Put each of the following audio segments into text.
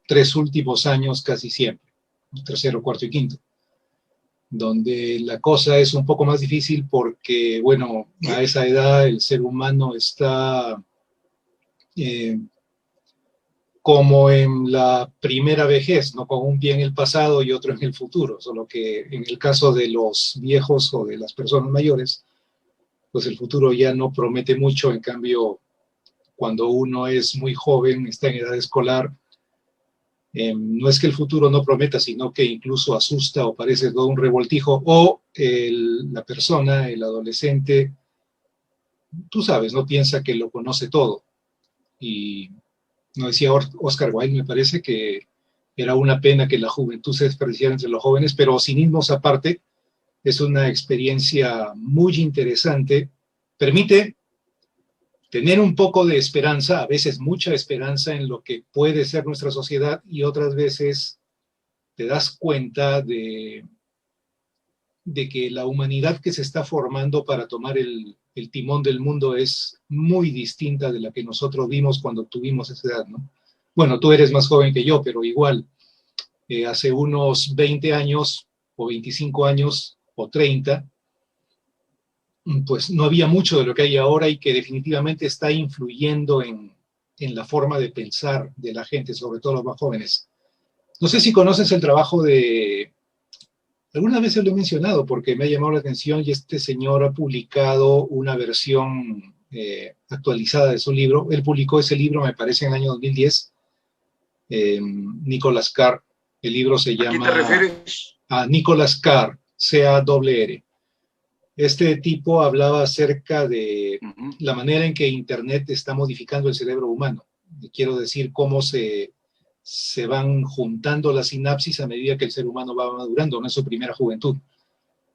tres últimos años casi siempre, tercero, cuarto y quinto, donde la cosa es un poco más difícil porque, bueno, a esa edad el ser humano está eh, como en la primera vejez, ¿no? Con un pie en el pasado y otro en el futuro, solo que en el caso de los viejos o de las personas mayores, pues el futuro ya no promete mucho, en cambio, cuando uno es muy joven, está en edad escolar, no es que el futuro no prometa, sino que incluso asusta o parece todo un revoltijo, o la persona, el adolescente, tú sabes, no piensa que lo conoce todo. Y no decía Oscar Wilde, me parece que era una pena que la juventud se desperdiciara entre los jóvenes, pero cinismos aparte, es una experiencia muy interesante. Permite tener un poco de esperanza, a veces mucha esperanza en lo que puede ser nuestra sociedad y otras veces te das cuenta de que la humanidad que se está formando para tomar el timón del mundo es muy distinta de la que nosotros vimos cuando tuvimos esa edad, ¿no? Bueno, tú eres más joven que yo, pero igual, hace unos 20 años o 25 años o 30, pues no había mucho de lo que hay ahora y que definitivamente está influyendo en la forma de pensar de la gente, sobre todo los más jóvenes. No sé si conoces el trabajo de... Algunas veces lo he mencionado porque me ha llamado la atención y este señor ha publicado una versión actualizada de su libro. Él publicó ese libro, me parece, en el año 2010. Nicholas Carr. El libro se llama... ¿A quién te refieres? A Nicholas Carr, C-A-R-R. Este tipo hablaba acerca de la manera en que Internet está modificando el cerebro humano. Quiero decir, cómo se van juntando las sinapsis a medida que el ser humano va madurando, no en su primera juventud.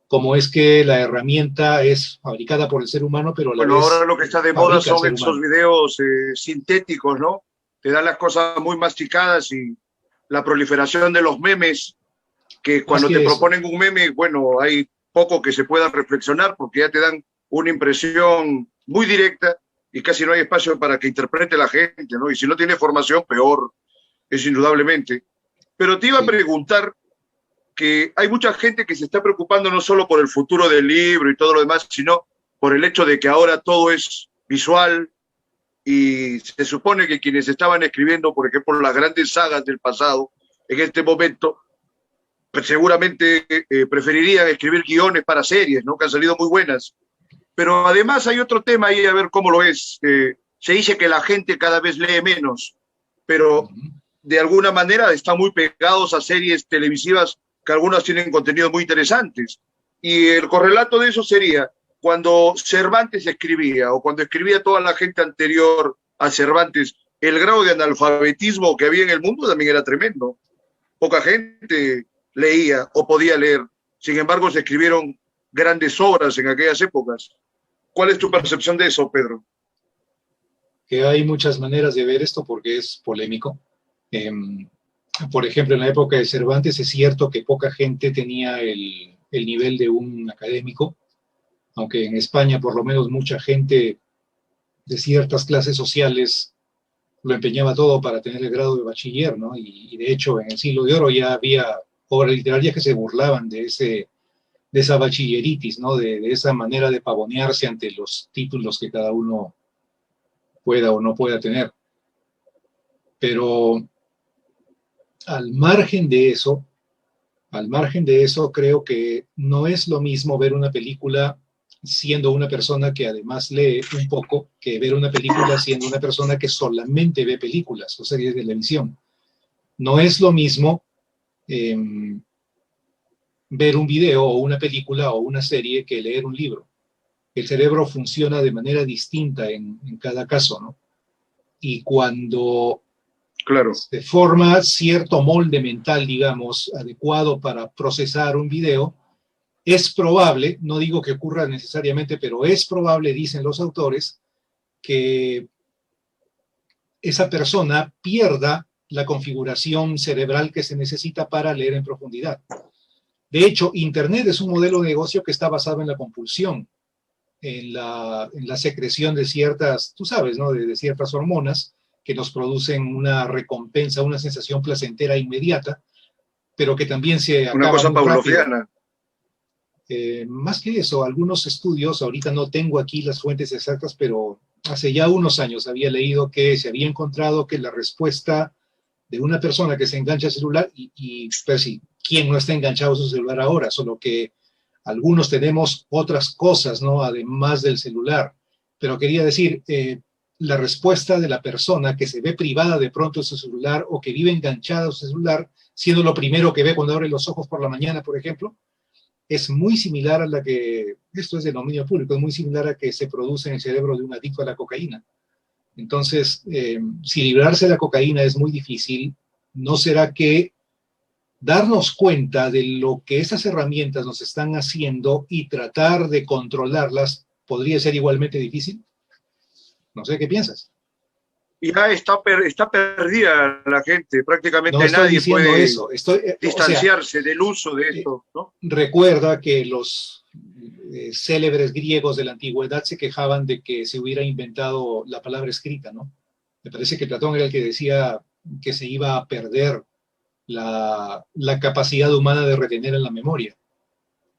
Cómo es que la herramienta es fabricada por el ser humano, pero a la vez ahora lo que está de moda son esos videos sintéticos, ¿no? Te dan las cosas muy masticadas y la proliferación de los memes, que cuando te proponen un meme, bueno, hay poco que se pueda reflexionar porque ya te dan una impresión muy directa y casi no hay espacio para que interprete la gente, ¿no? Y si no tiene formación, peor, es indudablemente. Pero te iba a preguntar que hay mucha gente que se está preocupando no solo por el futuro del libro y todo lo demás, sino por el hecho de que ahora todo es visual y se supone que quienes estaban escribiendo, por ejemplo, las grandes sagas del pasado, en este momento, pues seguramente preferirían escribir guiones para series, ¿no? Que han salido muy buenas. Pero además hay otro tema ahí, a ver cómo lo es. Se dice que la gente cada vez lee menos, pero de alguna manera están muy pegados a series televisivas que algunas tienen contenidos muy interesantes. Y el correlato de eso sería cuando Cervantes escribía o cuando escribía toda la gente anterior a Cervantes, el grado de analfabetismo que había en el mundo también era tremendo. Poca gente leía o podía leer. Sin embargo, se escribieron grandes obras en aquellas épocas. ¿Cuál es tu percepción de eso, Pedro? Que hay muchas maneras de ver esto porque es polémico. Por ejemplo, en la época de Cervantes es cierto que poca gente tenía el nivel de un académico, aunque en España por lo menos mucha gente de ciertas clases sociales lo empeñaba todo para tener el grado de bachiller, ¿no? Y de hecho en el Siglo de Oro ya había obras literarias que se burlaban de esa bachilleritis, ¿no? De esa manera de pavonearse ante los títulos que cada uno pueda o no pueda tener. Pero al margen de eso, creo que no es lo mismo ver una película siendo una persona que además lee un poco que ver una película siendo una persona que solamente ve películas o series de televisión. No es lo mismo ver un video o una película o una serie que leer un libro. El cerebro funciona de manera distinta en cada caso, ¿no? Y cuando se forma cierto molde mental, digamos, adecuado para procesar un video, es probable, no digo que ocurra necesariamente, pero es probable, dicen los autores, que esa persona pierda la configuración cerebral que se necesita para leer en profundidad. De hecho, Internet es un modelo de negocio que está basado en la compulsión, en la secreción de ciertas, tú sabes, ¿no? De ciertas hormonas que nos producen una recompensa, una sensación placentera inmediata, pero que también se acaba una cosa muy rápido. pavloviana. Más que eso, algunos estudios, ahorita no tengo aquí las fuentes exactas, pero hace ya unos años había leído que se había encontrado que la respuesta de una persona que se engancha al celular, pues sí, ¿quién no está enganchado a su celular ahora? Solo que algunos tenemos otras cosas, ¿no? Además del celular. Pero quería decir, la respuesta de la persona que se ve privada de pronto de su celular o que vive enganchada a su celular, siendo lo primero que ve cuando abre los ojos por la mañana, por ejemplo, es muy similar a la que, esto es de dominio público, es muy similar a que se produce en el cerebro de un adicto a la cocaína. Entonces, si librarse de la cocaína es muy difícil, ¿no será que darnos cuenta de lo que esas herramientas nos están haciendo y tratar de controlarlas podría ser igualmente difícil? No sé, ¿qué piensas? Ya está perdida la gente, prácticamente no nadie puede eso. distanciarse del uso de esto, ¿no? Recuerda que los célebres griegos de la antigüedad se quejaban de que se hubiera inventado la palabra escrita, ¿no? Me parece que Platón era el que decía que se iba a perder la capacidad humana de retener en la memoria,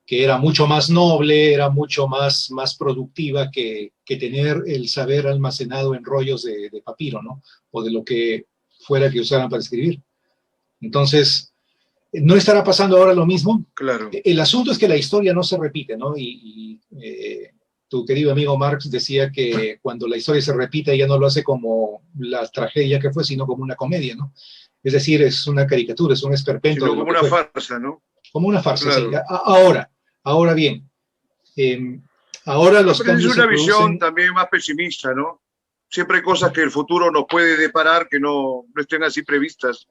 que era mucho más noble, era mucho más productiva que tener el saber almacenado en rollos de papiro, ¿no? O de lo que fuera que usaran para escribir. Entonces, ¿no estará pasando ahora lo mismo? Claro. El asunto es que la historia no se repite, ¿no? Tu querido amigo Marx decía que cuando la historia se repite ya no lo hace como la tragedia que fue, sino como una comedia, ¿no? Es decir, es una caricatura, es un esperpento. Sino como una farsa, ¿no? Como una farsa, claro. Sí. Ahora bien, ahora los cambios es una visión también más pesimista, ¿no? Siempre hay cosas que el futuro nos puede deparar que no estén así previstas.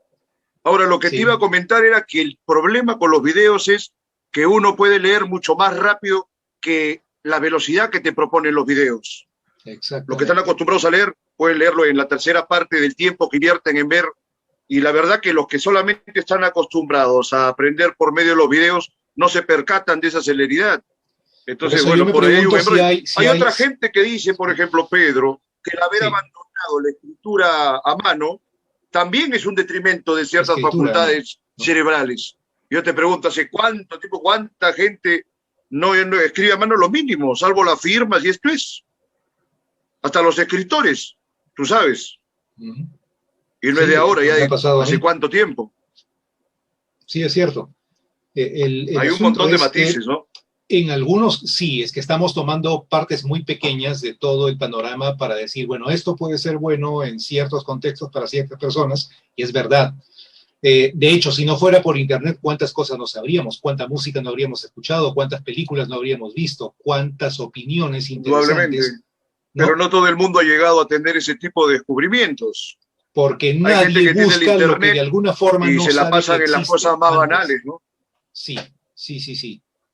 Ahora, lo que te iba a comentar era que el problema con los videos es que uno puede leer mucho más rápido que la velocidad que te proponen los videos. Los que están acostumbrados a leer pueden leerlo en la tercera parte del tiempo que invierten en ver, y la verdad que los que solamente están acostumbrados a aprender por medio de los videos no se percatan de esa celeridad. Entonces, bueno, por ahí hay otra gente que dice, por ejemplo, Pedro, que el haber abandonado la escritura a mano también es un detrimento de ciertas facultades cerebrales. Yo te pregunto, ¿hace cuánto tiempo, cuánta gente no escribe a mano lo mínimo, salvo las firmas? Y esto es, hasta los escritores, tú sabes. Y no es de ahora, ya de hace cuánto tiempo. Sí, es cierto. Hay un montón de matices, ¿no? En algunos sí, es que estamos tomando partes muy pequeñas de todo el panorama para decir, bueno, esto puede ser bueno en ciertos contextos para ciertas personas, y es verdad. De hecho, si no fuera por Internet, ¿cuántas cosas no sabríamos? ¿Cuánta música no habríamos escuchado? ¿Cuántas películas no habríamos visto? ¿Cuántas opiniones interesantes? Pero no todo el mundo ha llegado a tener ese tipo de descubrimientos. Porque nadie busca lo que de alguna forma no sabe. Y se la pasan en las cosas más banales, ¿no? Sí.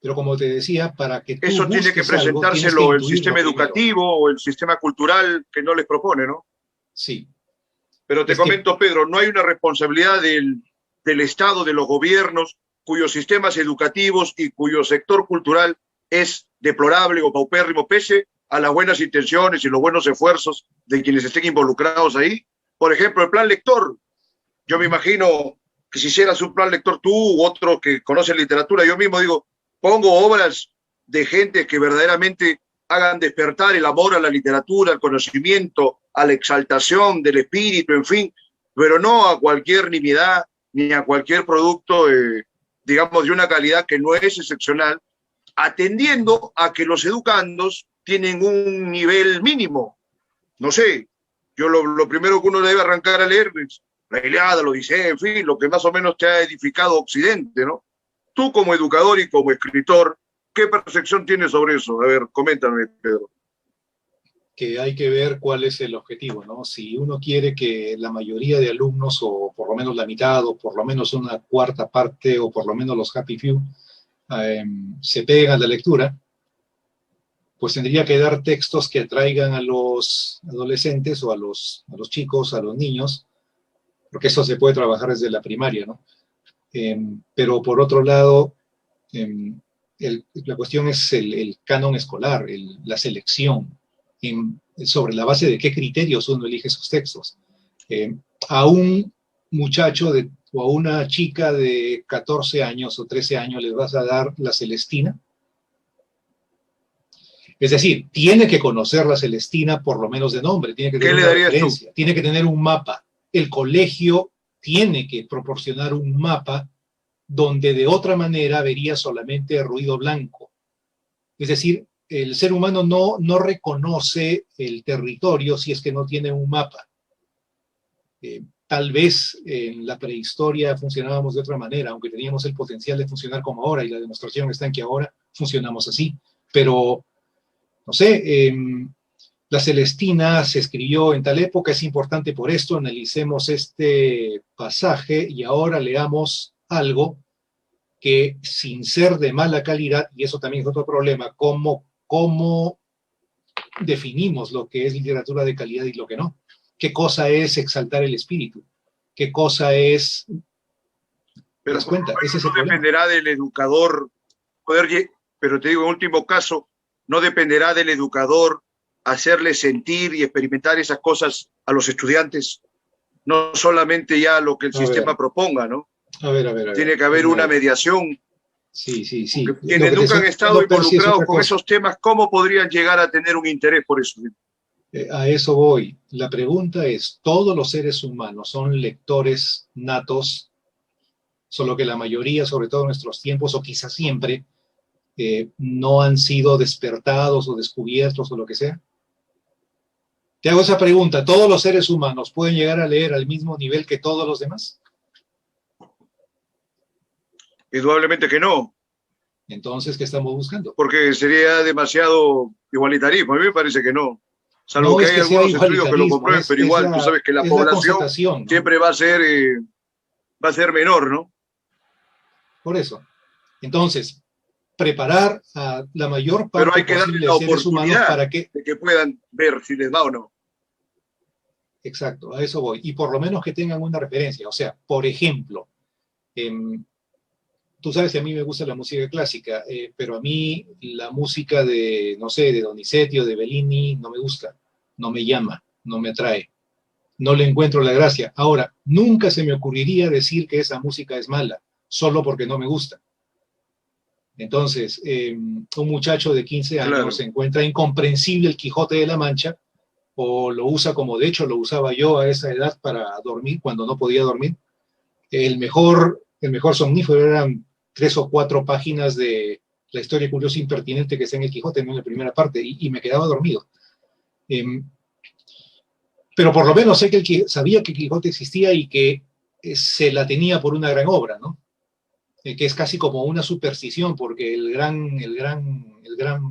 Pero como te decía, para que tú eso tiene que presentárselo el sistema educativo o el sistema cultural que no les propone, ¿no? Sí. Pero te comento, Pedro, no hay una responsabilidad del Estado, de los gobiernos, cuyos sistemas educativos y cuyo sector cultural es deplorable o paupérrimo, pese a las buenas intenciones y los buenos esfuerzos de quienes estén involucrados ahí. Por ejemplo, el plan lector. Yo me imagino que si hicieras un plan lector tú u otro que conoce literatura, yo mismo digo, pongo obras de gente que verdaderamente hagan despertar el amor a la literatura, al conocimiento, a la exaltación del espíritu, en fin, pero no a cualquier nimiedad ni a cualquier producto, digamos, de una calidad que no es excepcional, atendiendo a que los educandos tienen un nivel mínimo. No sé, yo lo primero que uno debe arrancar a leer es la Ilíada, la Odisea, en fin, lo que más o menos te ha edificado Occidente, ¿no? Tú como educador y como escritor, ¿qué percepción tienes sobre eso? A ver, coméntame, Pedro. Que hay que ver cuál es el objetivo, ¿no? Si uno quiere que la mayoría de alumnos, o por lo menos la mitad, o por lo menos una cuarta parte, o por lo menos los happy few, se peguen a la lectura, pues tendría que dar textos que atraigan a los adolescentes o a los chicos, a los niños, porque eso se puede trabajar desde la primaria, ¿no? Pero por otro lado, la cuestión es el canon escolar, la selección, sobre la base de qué criterios uno elige sus textos. A un muchacho o a una chica de 14 años o 13 años les vas a dar la Celestina. Es decir, tiene que conocer la Celestina por lo menos de nombre, tiene que tener una referencia, tiene que tener un mapa. El colegio tiene que proporcionar un mapa donde de otra manera vería solamente ruido blanco. Es decir, el ser humano no reconoce el territorio si es que no tiene un mapa. Tal vez en la prehistoria funcionábamos de otra manera, aunque teníamos el potencial de funcionar como ahora, y la demostración está en que ahora funcionamos así. Pero, no sé, la Celestina se escribió en tal época, es importante por esto, analicemos este pasaje y ahora leamos algo que, sin ser de mala calidad, y eso también es otro problema, cómo definimos lo que es literatura de calidad y lo que no. ¿Qué cosa es exaltar el espíritu? ¿Qué cosa es...? Pero ¿te das cuenta? Ese es el problema. Dependerá del educador pero te digo, en último caso, no dependerá del educador hacerle sentir y experimentar esas cosas a los estudiantes, no solamente ya lo que el sistema proponga, ¿no? A ver. Tiene que haber una mediación. Sí. Quienes nunca han estado involucrados con esos temas, ¿cómo podrían llegar a tener un interés por eso? A eso voy. La pregunta es, ¿todos los seres humanos son lectores natos? Solo que la mayoría, sobre todo en nuestros tiempos, o quizás siempre, no han sido despertados o descubiertos o lo que sea. Te hago esa pregunta, ¿todos los seres humanos pueden llegar a leer al mismo nivel que todos los demás? Indudablemente que no. Entonces, ¿qué estamos buscando? Porque sería demasiado igualitarismo. A mí me parece que no. Salvo que hay algunos estudios que lo comprueben, pero igual tú sabes que la población siempre va a ser menor, ¿no? Por eso. Entonces, preparar a la mayor parte pero hay que darle la oportunidad para que puedan ver si les va o no. Exacto, a eso voy. Y por lo menos que tengan una referencia. O sea, por ejemplo, tú sabes que a mí me gusta la música clásica, pero a mí la música de, no sé, de Donizetti o de Bellini no me gusta, no me llama, no me atrae, no le encuentro la gracia. Ahora, nunca se me ocurriría decir que esa música es mala, solo porque no me gusta. Entonces, un muchacho de 15 años se encuentra incomprensible el Quijote de la Mancha, o lo usa como de hecho lo usaba yo a esa edad para dormir, cuando no podía dormir. El mejor somnífero eran 3 o 4 páginas de la historia curiosa e impertinente que está en el Quijote, no en la primera parte, y me quedaba dormido. Pero por lo menos sé que sabía que el Quijote existía y que se la tenía por una gran obra, ¿no? Que es casi como una superstición, porque el gran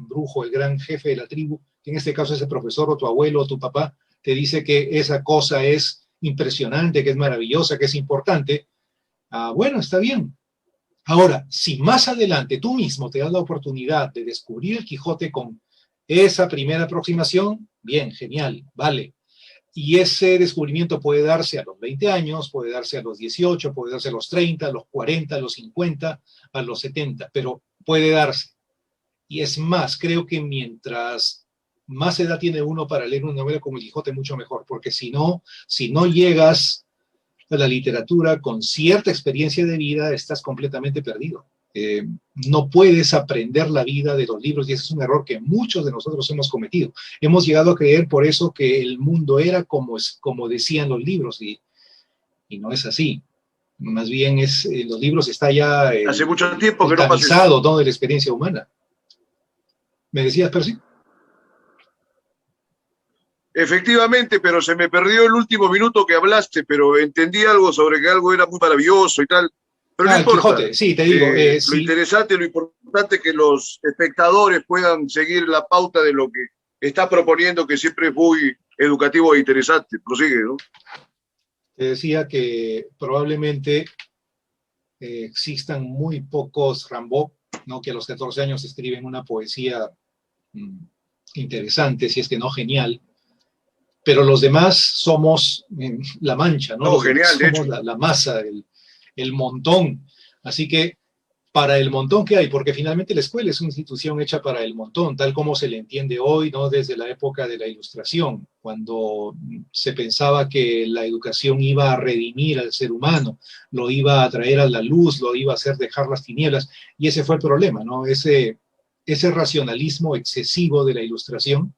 brujo, el gran jefe de la tribu, que en este caso es el profesor o tu abuelo o tu papá, te dice que esa cosa es impresionante, que es maravillosa, que es importante. Bueno, está bien. Ahora, si más adelante tú mismo te das la oportunidad de descubrir el Quijote con esa primera aproximación, bien, genial, vale. Y ese descubrimiento puede darse a los 20 años, puede darse a los 18, puede darse a los 30, a los 40, a los 50, a los 70, pero puede darse. Y es más, creo que mientras más edad tiene uno para leer una novela como El Quijote, mucho mejor, porque si no llegas a la literatura con cierta experiencia de vida, estás completamente perdido. No puedes aprender la vida de los libros, y ese es un error que muchos de nosotros hemos cometido. Hemos llegado a creer por eso que el mundo era como decían los libros, y no es así. Más bien los libros está ya hace mucho tiempo que no todo de la experiencia humana. ¿Me decías, Percy? Efectivamente, pero se me perdió el último minuto que hablaste, pero entendí algo sobre que algo era muy maravilloso y tal. Pero no importa. Quijote, sí, te digo. Lo interesante, lo importante es que los espectadores puedan seguir la pauta de lo que está proponiendo, que siempre es muy educativo e interesante. Prosigue, ¿no? Te decía que probablemente existan muy pocos Rimbaud, ¿no? Que a los 14 años escriben una poesía interesante, si es que no genial. Pero los demás somos la mancha, ¿no? No, genial, somos la masa, el montón. Así que para el montón que hay, porque finalmente la escuela es una institución hecha para el montón, tal como se le entiende hoy, ¿no? Desde la época de la Ilustración, cuando se pensaba que la educación iba a redimir al ser humano, lo iba a traer a la luz, lo iba a hacer dejar las tinieblas, y ese fue el problema, ¿no? Ese racionalismo excesivo de la Ilustración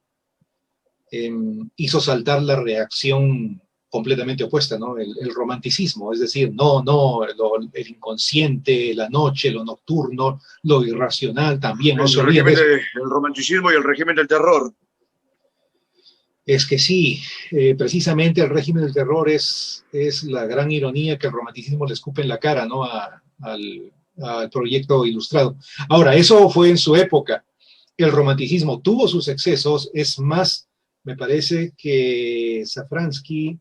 hizo saltar la reacción completamente opuesta, ¿no? El romanticismo, es decir, el inconsciente, la noche, lo nocturno, lo irracional también, no Es se el olviden de régimen eso. del romanticismo y el régimen del terror. Es que sí, precisamente el régimen del terror es la gran ironía que el romanticismo le escupe en la cara, ¿no? Al proyecto ilustrado. Ahora, eso fue en su época. El romanticismo tuvo sus excesos, es más, me parece que Safransky,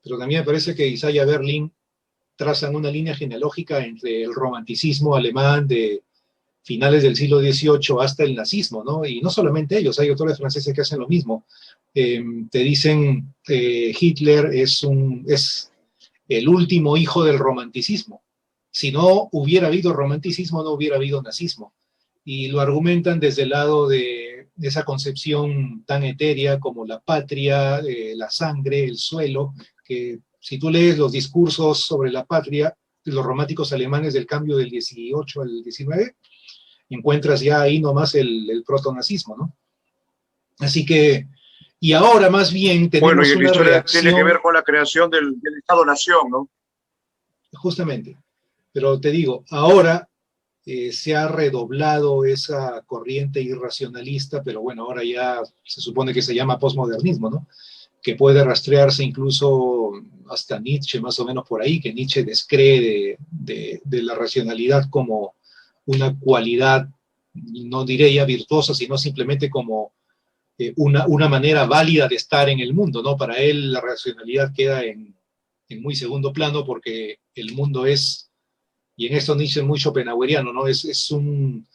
pero también me parece que Isaiah Berlin trazan una línea genealógica entre el romanticismo alemán de finales del siglo XVIII hasta el nazismo, ¿no? Y no solamente ellos, hay autores franceses que hacen lo mismo. Te dicen Hitler es el último hijo del romanticismo. Si no hubiera habido romanticismo, no hubiera habido nazismo. Y lo argumentan desde el lado de esa concepción tan etérea como la patria, la sangre, el suelo, que si tú lees los discursos sobre la patria de los románticos alemanes del cambio del 18 al 19, encuentras ya ahí nomás el protonazismo, ¿no? Así que, y ahora más bien Bueno, tenemos y la una historia tiene que ver reacción, con la creación del Estado-Nación, ¿no? justamente, pero te digo, ahora se ha redoblado esa corriente irracionalista, pero bueno, ahora ya se supone que se llama posmodernismo, ¿no? Que puede rastrearse incluso hasta Nietzsche, más o menos por ahí, que Nietzsche descree de la racionalidad como una cualidad, no diré ya virtuosa, sino simplemente como una manera válida de estar en el mundo, ¿no? Para él la racionalidad queda en muy segundo plano porque el mundo es, y en esto Nietzsche es muy schopenhaueriano, ¿no? Es un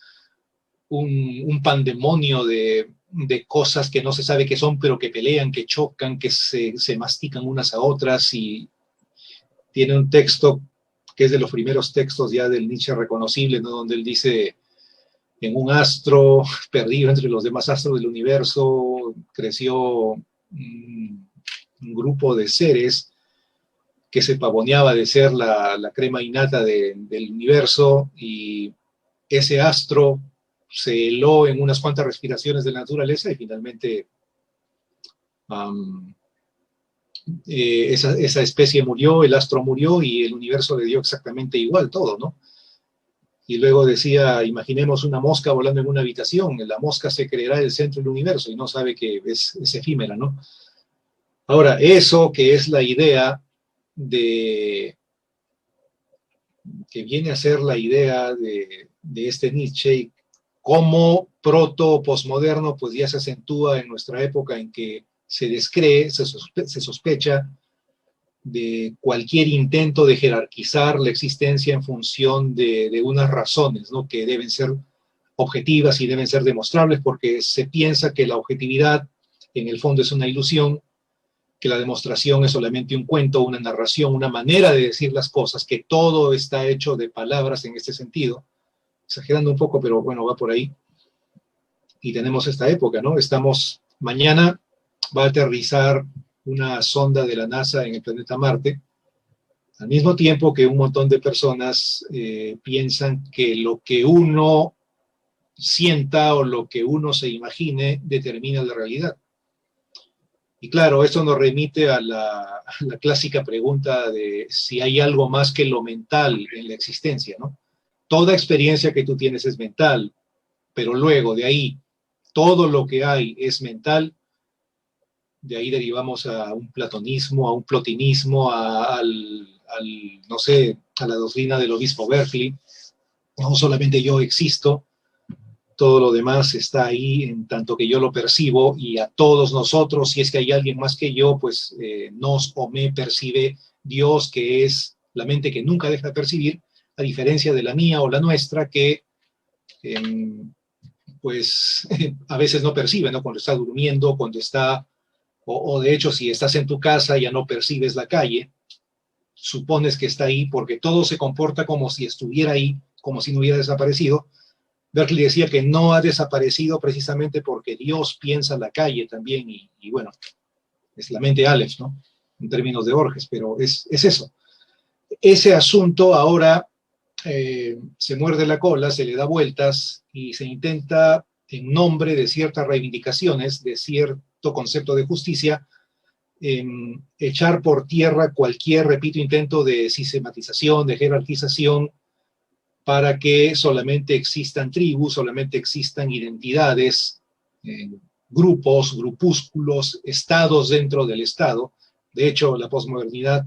pandemonio de cosas que no se sabe qué son, pero que pelean, que chocan, que se mastican unas a otras, y tiene un texto que es de los primeros textos ya del Nietzsche reconocible, ¿no? Donde él dice, en un astro perdido entre los demás astros del universo, creció un grupo de seres que se pavoneaba de ser la crema innata del universo, y ese astro se heló en unas cuantas respiraciones de la naturaleza y finalmente um, esa especie murió, el astro murió y el universo le dio exactamente igual todo, ¿no? Y luego decía, imaginemos una mosca volando en una habitación, la mosca se creerá el centro del universo y no sabe que es efímera, ¿no? Ahora, eso que es la idea de, que viene a ser la idea de este Nietzsche, como proto-posmoderno, pues ya se acentúa en nuestra época en que se descree, se sospecha de cualquier intento de jerarquizar la existencia en función de unas razones, ¿no? Que deben ser objetivas y deben ser demostrables, porque se piensa que la objetividad en el fondo es una ilusión, que la demostración es solamente un cuento, una narración, una manera de decir las cosas, que todo está hecho de palabras en este sentido, exagerando un poco, pero bueno, va por ahí. Y tenemos esta época, ¿no? Mañana va a aterrizar una sonda de la NASA en el planeta Marte, al mismo tiempo que un montón de personas piensan que lo que uno sienta o lo que uno se imagine determina la realidad. Y claro, esto nos remite a la clásica pregunta de si hay algo más que lo mental en la existencia, ¿no? Toda experiencia que tú tienes es mental, pero luego de ahí todo lo que hay es mental. De ahí derivamos a un platonismo, a un plotinismo, no sé, a la doctrina del obispo Berkeley. No solamente yo existo, todo lo demás está ahí en tanto que yo lo percibo, y a todos nosotros, si es que hay alguien más que yo, pues nos o me percibe Dios, que es la mente que nunca deja de percibir, a diferencia de la mía o la nuestra, que pues a veces no percibe, ¿no? Cuando está durmiendo, cuando está, o de hecho si estás en tu casa ya no percibes la calle, supones que está ahí porque todo se comporta como si estuviera ahí como si no hubiera desaparecido. Berkeley decía que no ha desaparecido precisamente porque Dios piensa la calle también, y bueno, es la mente Aleph, ¿no? En términos de Borges, pero es eso. Ese asunto ahora se muerde la cola, se le da vueltas y se intenta, en nombre de ciertas reivindicaciones, de cierto concepto de justicia, echar por tierra cualquier, repito, intento de sistematización, de jerarquización, para que solamente existan tribus, solamente existan identidades, grupos, grupúsculos, estados dentro del Estado. De hecho, la posmodernidad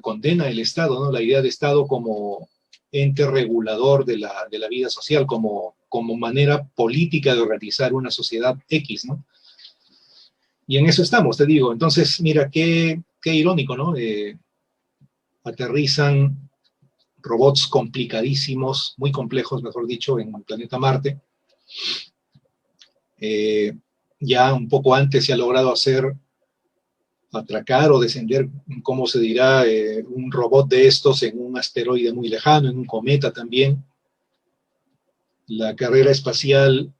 condena el Estado, ¿no? La idea de Estado como ente regulador de la vida social, como manera política de organizar una sociedad X, ¿no? Y en eso estamos, te digo. Entonces, mira, qué irónico, ¿no? Aterrizan robots complicadísimos, muy complejos, mejor dicho, en el planeta Marte. Ya un poco antes se ha logrado atracar o descender, ¿cómo se dirá? Un robot de estos en un asteroide muy lejano, en un cometa también. La carrera espacial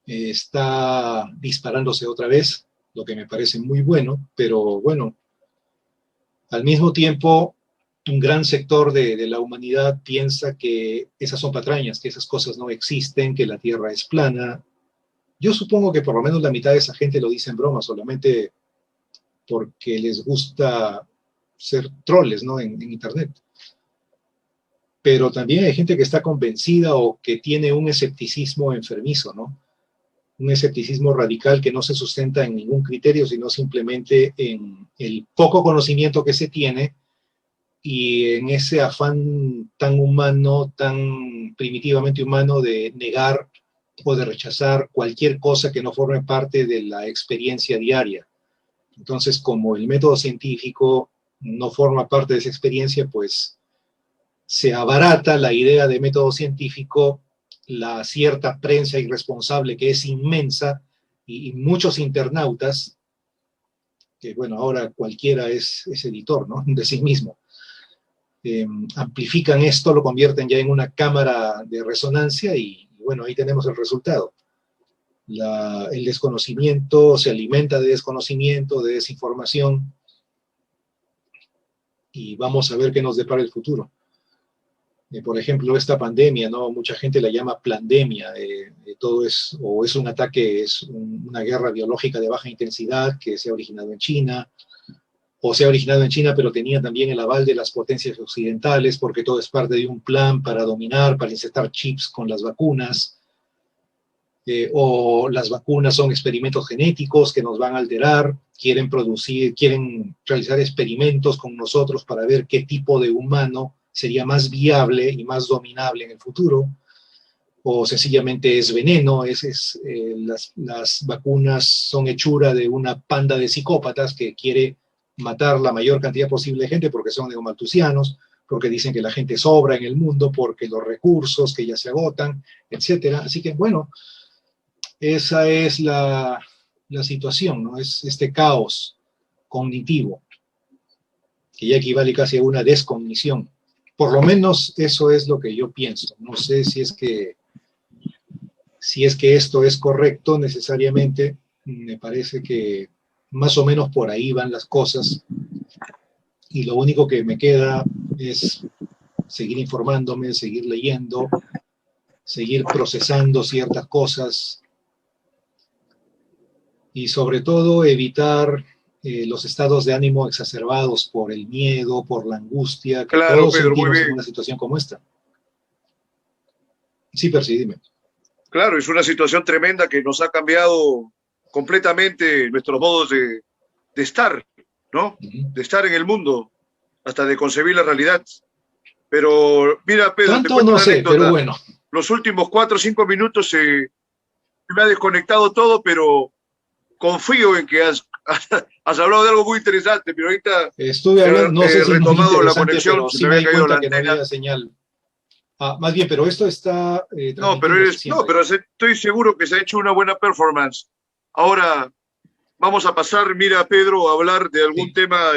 está disparándose otra vez, lo que me parece muy bueno, pero bueno, al mismo tiempo, un gran sector de la humanidad piensa que esas son patrañas, que esas cosas no existen, que la Tierra es plana. Yo supongo que por lo menos la mitad de esa gente lo dice en broma, solamente porque les gusta ser troles, ¿no? En Internet. Pero también hay gente que está convencida o que tiene un escepticismo enfermizo, ¿no? Un escepticismo radical que no se sustenta en ningún criterio, sino simplemente en el poco conocimiento que se tiene y en ese afán tan humano, tan primitivamente humano de negar o de rechazar cualquier cosa que no forme parte de la experiencia diaria. Entonces, como el método científico no forma parte de esa experiencia, pues se abarata la idea de método científico, la cierta prensa irresponsable que es inmensa, y muchos internautas, que bueno, ahora cualquiera es editor, ¿no? De sí mismo, amplifican esto, lo convierten ya en una cámara de resonancia y bueno, ahí tenemos el resultado. El desconocimiento se alimenta de desconocimiento, de desinformación, y vamos a ver qué nos depara el futuro. Por ejemplo, esta pandemia, ¿no? Mucha gente la llama plandemia, todo es un ataque, es una guerra biológica de baja intensidad que se ha originado en China, o se ha originado en China, pero tenía también el aval de las potencias occidentales, porque todo es parte de un plan para dominar, para insertar chips con las vacunas, o las vacunas son experimentos genéticos que nos van a alterar, quieren realizar experimentos con nosotros para ver qué tipo de humano sería más viable y más dominable en el futuro, o sencillamente es veneno, las vacunas son hechura de una panda de psicópatas que quiere matar la mayor cantidad posible de gente porque son neomalthusianos, porque dicen que la gente sobra en el mundo, porque los recursos que ya se agotan, etcétera. Así que, bueno, esa es la situación, ¿no? Es este caos cognitivo, que ya equivale casi a una descognición. Por lo menos eso es lo que yo pienso. No sé si es que esto es correcto necesariamente. Me parece que más o menos por ahí van las cosas. Y lo único que me queda es seguir informándome, seguir leyendo, seguir procesando ciertas cosas y sobre todo evitar los estados de ánimo exacerbados por el miedo, por la angustia, que Claro, todos Pedro, muy sentimos en bien. una situación como esta. Sí, Percy, dime. Claro, es una situación tremenda que nos ha cambiado completamente nuestros modos de estar, ¿no? De estar en el mundo, hasta de concebir la realidad. Pero mira, Pedro, te Tanto cuento no una sé, anécdota. pero bueno. Los últimos 4 o 5 minutos me ha desconectado todo, pero confío en que has hablado de algo muy interesante, pero ahorita Estuve hablando, no sé he si es muy retomado la interesante, conexión, pero se sí me me había di caído la cuenta que no antena. había señal. Más bien, pero esto está No, transmitiéndose siempre. pero estoy seguro que se ha hecho una buena performance. Ahora vamos a pasar, mira, Pedro, a hablar de algún tema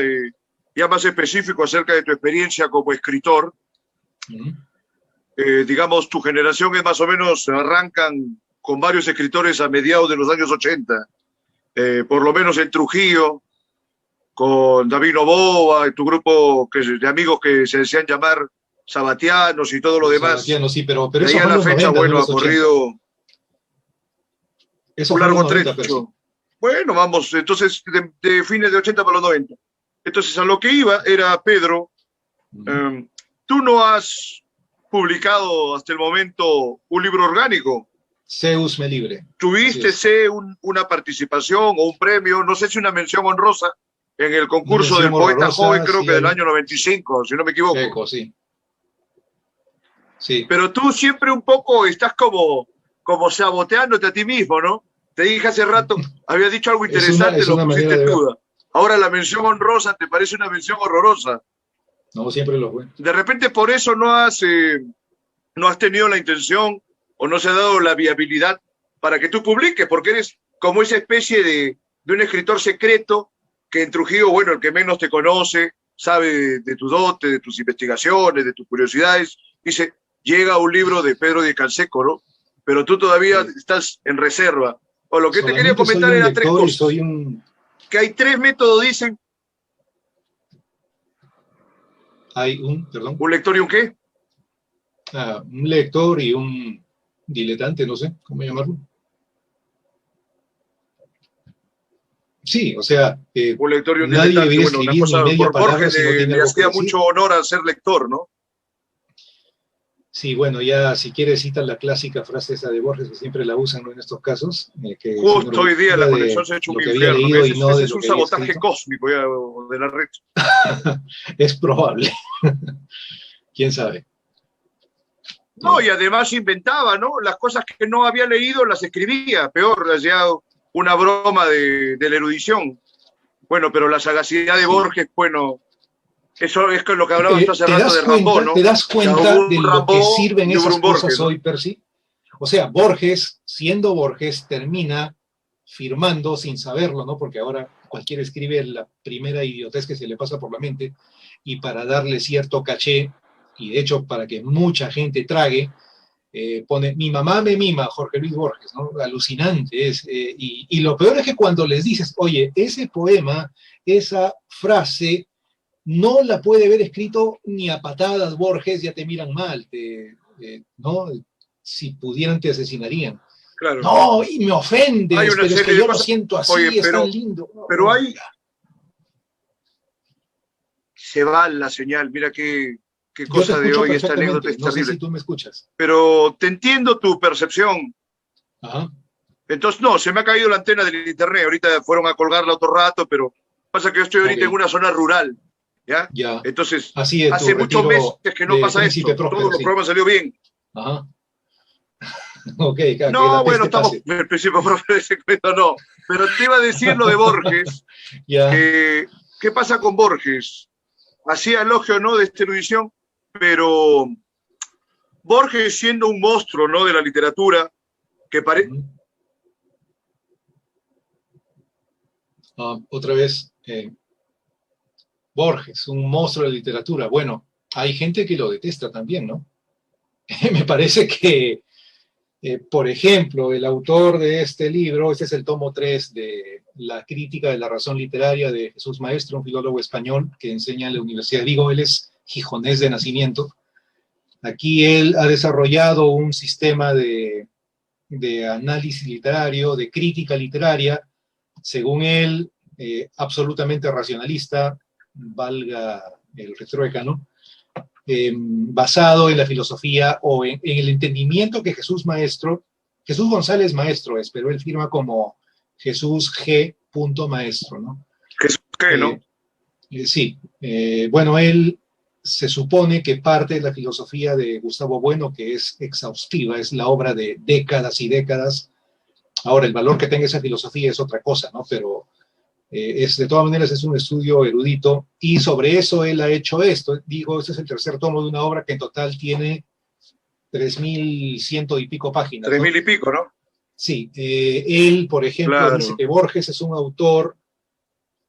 ya más específico acerca de tu experiencia como escritor. digamos, tu generación es más o menos, arrancan con varios escritores a mediados de los años 80, por lo menos en Trujillo, con David Novoa y tu grupo de amigos que se decían llamar sabatianos y todo lo demás. Sabatianos, sí, pero de eso ahí fue a la los fecha, 90, bueno, no ha los 80. corrido Eso un fue en largo los 90, trecho. Bueno, vamos, entonces, de fines de 80 para los 90. Entonces, a lo que iba era, Pedro, tú no has publicado hasta el momento un libro orgánico. Zeus me libre. ¿Tuviste una participación o un premio, no sé si una mención honrosa, en el concurso del poeta joven, creo que del año 95, si no me equivoco? Eco, sí. Sí. Pero tú siempre un poco estás como saboteándote a ti mismo, ¿no? Te dije hace rato, había dicho algo interesante, lo pusiste en duda. Ahora la mención honrosa te parece una mención horrorosa. No, siempre lo fue. De repente por eso no has tenido la intención o no se ha dado la viabilidad para que tú publiques, porque eres como esa especie de un escritor secreto que en Trujillo, bueno, el que menos te conoce, sabe de tu dote, de tus investigaciones, de tus curiosidades, dice, llega un libro de Pedro Díez Canseco, ¿no? Pero tú todavía estás en reserva. O lo que te quería comentar era tres cosas. Que hay tres métodos, dicen. Hay perdón. ¿Un lector y un qué? Un lector y un diletante, no sé cómo llamarlo. Sí, o sea, un lector y un nadie diletante. debe Bueno, una escribir cosa, ni media por palabra Borges si no tiene le algo que hacía decir. mucho honor a ser lector, ¿no? Sí, bueno, ya si quieres citar la clásica frase esa de Borges, que siempre la usan, ¿no?, en estos casos. Que justo hoy día la conexión se ha hecho un infierno. Es un sabotaje cósmico ya de la red. Es probable. ¿Quién sabe? No, y además inventaba, ¿no? Las cosas que no había leído las escribía. Peor, hacía una broma de la erudición. Bueno, pero la sagacidad de Borges, bueno, eso es con lo que hablabas hace rato de Rimbaud, ¿no? ¿Te das cuenta de lo que sirven esas cosas Borges, ¿no? hoy, Percy? O sea, Borges, siendo Borges, termina firmando sin saberlo, ¿no? Porque ahora cualquiera escribe la primera idiotez que se le pasa por la mente, y para darle cierto caché, y de hecho para que mucha gente trague, pone, mi mamá me mima, Jorge Luis Borges, ¿no? Alucinante es. Y lo peor es que cuando les dices, oye, ese poema, esa frase, no la puede haber escrito ni a patadas Borges, ya te miran mal, ¿no? Si pudieran te asesinarían. Claro. No, y me ofendes, pero es que yo lo siento así, oye, es tan lindo. Pero hay... Se va la señal, mira qué cosa de hoy, esta anécdota es terrible. No sé si tú me escuchas. Pero te entiendo tu percepción. Ajá. Entonces, no, se me ha caído la antena del internet, ahorita fueron a colgarla otro rato, pero pasa que yo estoy ahorita en una zona rural. ¿Ya? Entonces, así es, hace muchos meses que no pasa esto. Todos los programas salió bien. Ajá. Okay, no, bueno, estamos en el principio, profe, de ese cuento no. Pero te iba a decir lo de Borges. ¿Qué pasa con Borges? Hacía elogio, ¿no?, de esta erudición, pero Borges, siendo un monstruo, ¿no?, de la literatura, que parece... Otra vez... Borges, un monstruo de la literatura. Bueno, hay gente que lo detesta también, ¿no? Me parece que, por ejemplo, el autor de este libro, este es el tomo 3 de La crítica de la razón literaria de Jesús Maestro, un filólogo español que enseña en la Universidad de Vigo. Él es gijonés de nacimiento. Aquí él ha desarrollado un sistema de análisis literario, de crítica literaria, según él, absolutamente racionalista, valga el retruécano, basado en la filosofía o en el entendimiento que Jesús González Maestro es, pero él firma como Jesús G. Maestro, ¿no? Jesús G, ¿no? Sí. Bueno, él se supone que parte de la filosofía de Gustavo Bueno, que es exhaustiva, es la obra de décadas y décadas. Ahora, el valor que tenga esa filosofía es otra cosa, ¿no? Pero de todas maneras es un estudio erudito, y sobre eso él ha hecho esto. Digo, este es el tercer tomo de una obra que en total tiene 3.100 y pico páginas. 3.000 y pico, ¿no? Sí. Él, por ejemplo, dice que Borges es un autor...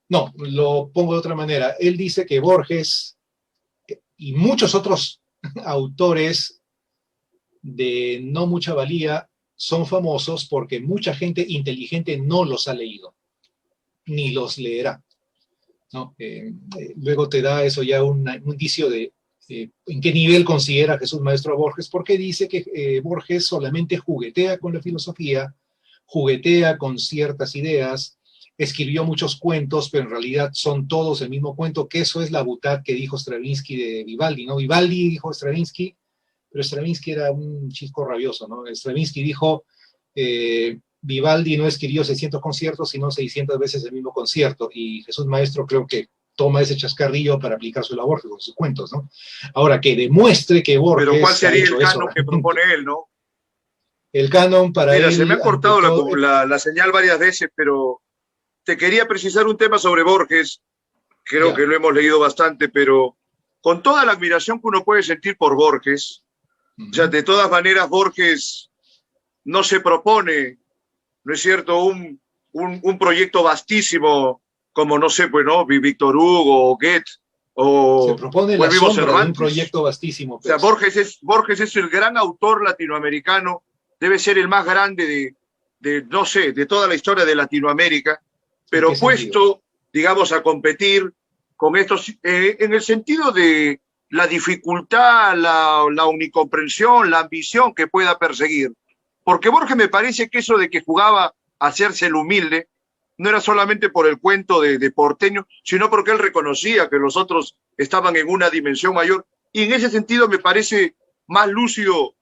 No, lo pongo de otra manera. Él dice que Borges y muchos otros autores de no mucha valía son famosos porque mucha gente inteligente no los ha leído, ni los leerá, ¿no? Luego te da eso ya un indicio de en qué nivel considera Jesús Maestro a Borges, porque dice que Borges solamente juguetea con la filosofía, juguetea con ciertas ideas, escribió muchos cuentos, pero en realidad son todos el mismo cuento, que eso es la butad que dijo Stravinsky de Vivaldi, ¿no? Vivaldi dijo Stravinsky, pero Stravinsky era un chisco rabioso, ¿no? Stravinsky dijo, Vivaldi no escribió 600 conciertos, sino 600 veces el mismo concierto, y Jesús Maestro creo que toma ese chascarrillo para aplicarse a Borges con sus cuentos, ¿no? Ahora, que demuestre que Borges... Pero ¿cuál sería el canon que propone él, no? El canon para Mira, él... se me ha cortado la señal varias veces, pero te quería precisar un tema sobre Borges. Creo que lo hemos leído bastante, pero con toda la admiración que uno puede sentir por Borges, o sea, de todas maneras Borges no se propone, ¿no es cierto?, un proyecto vastísimo como, no sé, pues, ¿no?, Víctor Hugo o Goethe o... Se propone la sombra de un proyecto vastísimo. Pues. O sea, Borges es el gran autor latinoamericano, debe ser el más grande no sé, de toda la historia de Latinoamérica, pero puesto, digamos, a competir con estos, en el sentido de la dificultad, la omnicomprensión, la ambición que pueda perseguir. Porque Borges me parece que eso de que jugaba a hacerse el humilde, no era solamente por el cuento de porteño, sino porque él reconocía que los otros estaban en una dimensión mayor. Y en ese sentido me parece más lúcido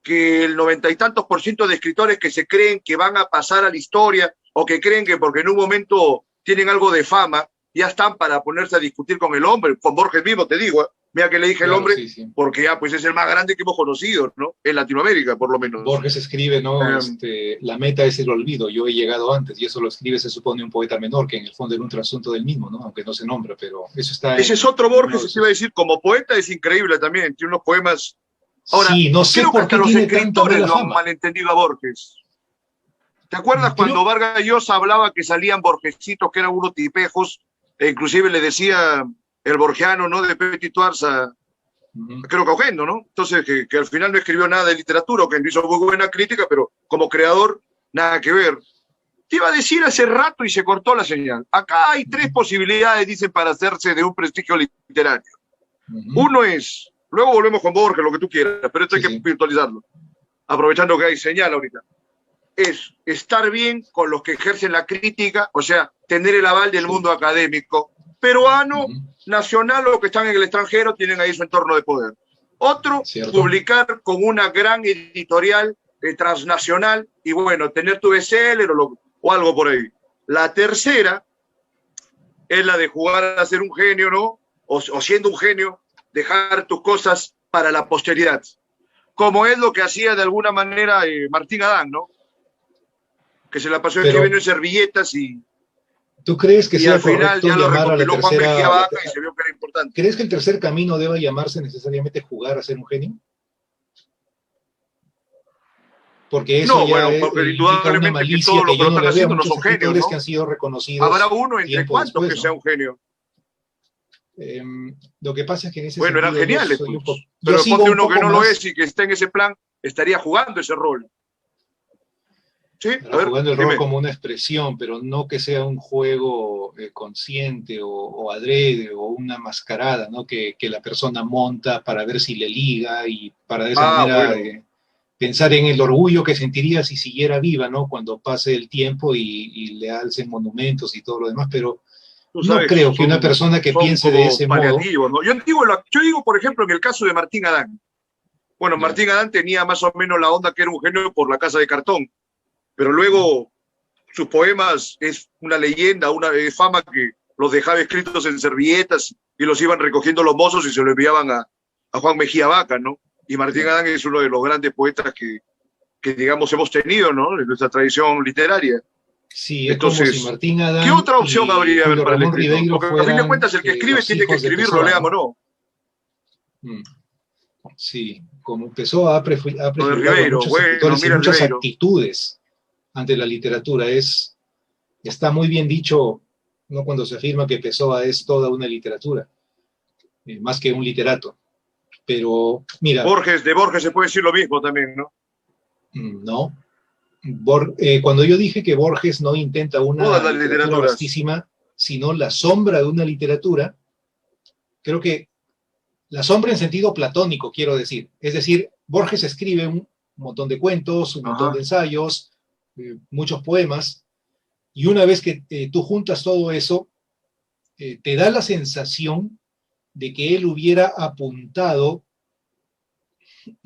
que el 90 y tantos % de escritores que se creen que van a pasar a la historia o que creen que porque en un momento tienen algo de fama, ya están para ponerse a discutir con el hombre. Con Borges mismo te digo, mira que le dije el hombre, porque ya pues es el más grande que hemos conocido, ¿no? En Latinoamérica, por lo menos. Borges escribe, ¿no? La meta es el olvido, yo he llegado antes, y eso lo escribe, se supone, un poeta menor, que en el fondo era un trasunto del mismo, ¿no? Aunque no se nombra, pero eso está... Ese es otro Borges, se iba a decir, como poeta es increíble también, tiene unos poemas... Ahora, sí, no sé creo por que qué los tiene escritores tanta lo han malentendido a Borges. ¿Te acuerdas cuando Vargas Llosa hablaba que salían borgesitos, que eran unos tipejos, e inclusive le decía el borgiano, ¿no?, de Petit Tuarza, creo que Ogendo, ¿no? Entonces, que al final no escribió nada de literatura, que hizo muy buena crítica, pero como creador, nada que ver. Te iba a decir hace rato y se cortó la señal. Acá hay 3 posibilidades, dicen, para hacerse de un prestigio literario. Uno es, luego volvemos con Borges, lo que tú quieras, pero esto hay que virtualizarlo, aprovechando que hay señal ahorita. Es estar bien con los que ejercen la crítica, o sea, tener el aval del mundo académico, peruano, nacional o que están en el extranjero, tienen ahí su entorno de poder. Otro, publicar con una gran editorial transnacional y bueno, tener tu bestseller o algo por ahí. La tercera es la de jugar a ser un genio, ¿no? O siendo un genio, dejar tus cosas para la posteridad. Como es lo que hacía de alguna manera Martín Adán, ¿no? Que se la pasó escribiendo en servilletas y... ¿Tú crees que sea al final correcto ya lo llamar a la recopiló Juan Mejía tercera... Vaca y se vio que era importante? ¿Crees que el tercer camino deba llamarse necesariamente jugar a ser un genio? Porque eso no, ya bueno, porque indudablemente una malicia que todos los que lo están haciendo no muchos son genios, ¿no? que han sido reconocidos. Habrá uno entre cuantos después, que sea un genio. Lo que pasa es que en ese bueno, sentido... eran geniales, pero ponte uno que no lo es y que está en ese plan, estaría jugando ese rol. ¿Sí? A ver, jugando el rol como una expresión, pero no que sea un juego consciente o adrede o una mascarada, ¿no? Que la persona monta para ver si le liga y para de esa manera pensar en el orgullo que sentiría si siguiera viva, ¿no? Cuando pase el tiempo y le alcen monumentos y todo lo demás, pero no creo que una persona que piense de ese modo... ¿no? Yo digo, por ejemplo, en el caso de Martín Adán. Bueno, Martín Adán tenía más o menos la onda que era un genio por La Casa de Cartón, pero luego sus poemas es una leyenda, una fama que los dejaba escritos en servilletas y los iban recogiendo los mozos y se los enviaban a Juan Mejía Vaca, ¿no? Y Martín Adán es uno de los grandes poetas que digamos, hemos tenido, ¿no? En nuestra tradición literaria. Sí, es entonces, como si Martín Adán... ¿Qué otra opción habría para el escritor? Porque a fin de cuentas el que escribe tiene que escribirlo, leamos, ¿no? Sí, como Pessoa ha preferido muchos escritores y muchas actitudes ante la literatura. Está muy bien dicho, ¿no?, cuando se afirma que Pessoa es toda una literatura, más que un literato. Pero, mira... De Borges se puede decir lo mismo también, ¿no? No. Cuando yo dije que Borges no intenta una Todas las literatura literaturas. vastísima, sino la sombra de una literatura, creo que la sombra en sentido platónico, quiero decir. Es decir, Borges escribe un montón de cuentos, un montón de ensayos, muchos poemas, y una vez que tú juntas todo eso, te da la sensación de que él hubiera apuntado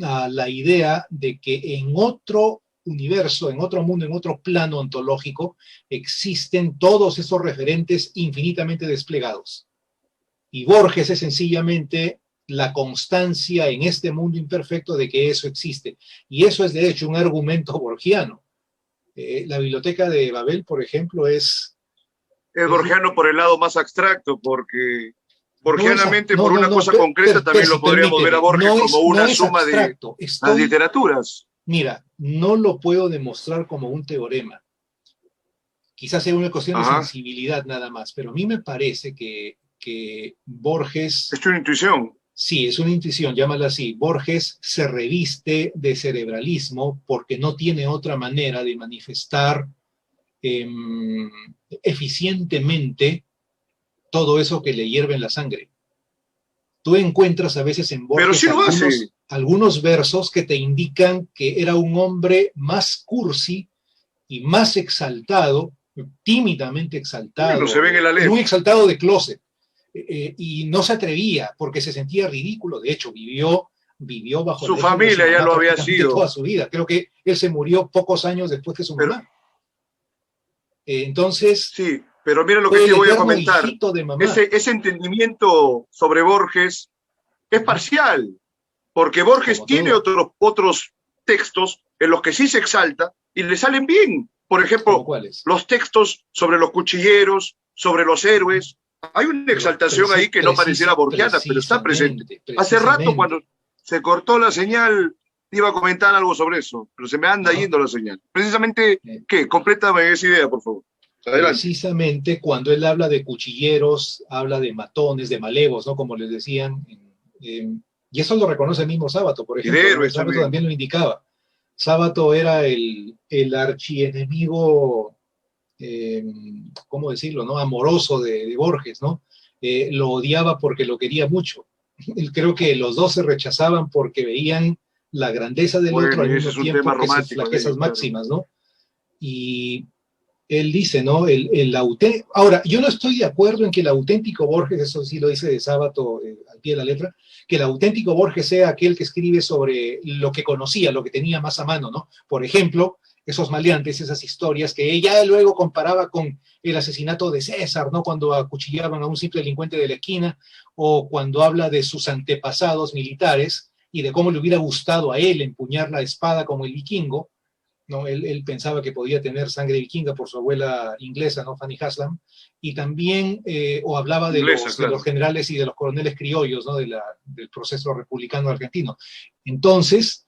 a la idea de que en otro universo, en otro mundo, en otro plano ontológico, existen todos esos referentes infinitamente desplegados. Y Borges es sencillamente la constancia en este mundo imperfecto de que eso existe. Y eso es, de hecho, un argumento borgiano. La biblioteca de Babel, por ejemplo, es borgiano por el lado más abstracto, porque borgianamente por una cosa concreta también lo podríamos ver a Borges como una suma de las literaturas. Mira, no lo puedo demostrar como un teorema. Quizás sea una cuestión de sensibilidad nada más, pero a mí me parece que Borges... Es una intuición. Sí, es una intuición, llámala así. Borges se reviste de cerebralismo porque no tiene otra manera de manifestar eficientemente todo eso que le hierve en la sangre. Tú encuentras a veces en Borges algunos versos que te indican que era un hombre más cursi y más exaltado, tímidamente exaltado, se ve en el Aleph. Un exaltado de closet. Y no se atrevía porque se sentía ridículo. De hecho, vivió bajo su familia ya lo había sido toda su vida. Creo que él se murió pocos años después que su mamá. Entonces, sí, pero mira lo que te voy a comentar. Ese entendimiento sobre Borges es parcial, porque Borges tiene otros textos en los que sí se exalta y le salen bien. Por ejemplo, los textos sobre los cuchilleros, sobre los héroes. Hay una exaltación ahí que no pareciera borgiana, pero está presente. Hace rato, cuando se cortó la señal, iba a comentar algo sobre eso, pero se me anda yendo la señal. Precisamente, ¿qué? Complétame esa idea, por favor. Adelante. Precisamente cuando él habla de cuchilleros, habla de matones, de malevos, ¿no? Como les decían. Y eso lo reconoce el mismo Sábato, por ejemplo. Sábato también lo indicaba. Sábato era el archienemigo, ¿cómo decirlo?, ¿no? Amoroso de Borges, ¿no? Lo odiaba porque lo quería mucho. Creo que los dos se rechazaban porque veían la grandeza del otro al mismo tiempo que sus flaquezas máximas, ¿no? Y él dice, ¿no? Ahora, yo no estoy de acuerdo en que el auténtico Borges, eso sí lo dice de Sábato al pie de la letra, que el auténtico Borges sea aquel que escribe sobre lo que conocía, lo que tenía más a mano, ¿no? Por ejemplo, esos maleantes, esas historias que ella luego comparaba con el asesinato de César, ¿no? Cuando acuchillaban a un simple delincuente de la esquina, o cuando habla de sus antepasados militares y de cómo le hubiera gustado a él empuñar la espada como el vikingo, ¿no? Él pensaba que podía tener sangre vikinga por su abuela inglesa, ¿no? Fanny Haslam, y también, o hablaba de los generales y de los coroneles criollos, ¿no? Del proceso republicano argentino. Entonces,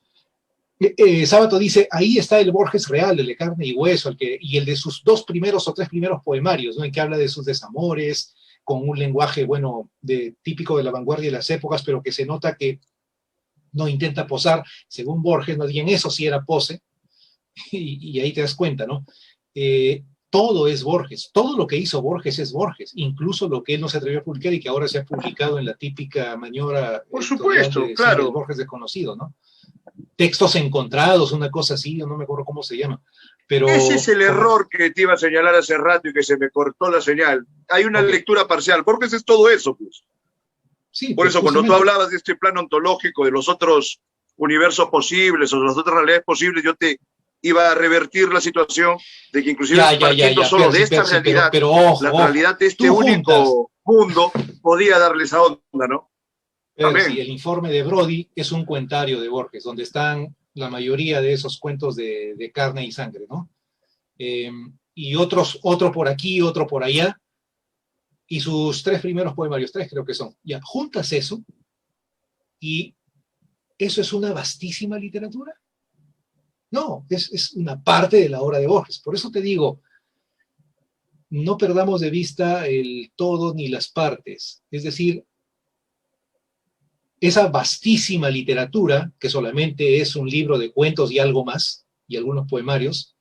Sábato dice, ahí está el Borges real, el de carne y hueso, y el de sus 2 primeros o 3 primeros poemarios, ¿no? En que habla de sus desamores, con un lenguaje, bueno, típico de la vanguardia de las épocas, pero que se nota que no intenta posar, según Borges, más bien eso sí era pose, y ahí te das cuenta, ¿no? Todo es Borges, todo lo que hizo Borges es Borges, incluso lo que él no se atrevió a publicar y que ahora se ha publicado en la típica maniobra. Por supuesto, de claro. El Borges desconocido, ¿no? Textos encontrados, una cosa así, yo no me acuerdo cómo se llama. Pero, ese es el error que te iba a señalar hace rato y que se me cortó la señal. Hay una lectura parcial. Borges es todo eso, pues. Sí, por eso, cuando tú hablabas de este plano ontológico, de los otros universos posibles o de las otras realidades posibles, yo te iba a revertir la situación de que inclusive partiendo solo de esta realidad, pero ojo, la realidad de este único mundo podía darle esa onda, ¿no? Sí, el informe de Brody es un cuentario de Borges, donde están la mayoría de esos cuentos de carne y sangre, ¿no? Y otro por aquí, otro por allá, y sus 3 primeros poemarios, 3 creo que son. Ya, juntas eso, y ¿eso es una vastísima literatura? No, es una parte de la obra de Borges. Por eso te digo, no perdamos de vista el todo ni las partes. Es decir, esa vastísima literatura, que solamente es un libro de cuentos y algo más, y algunos poemarios,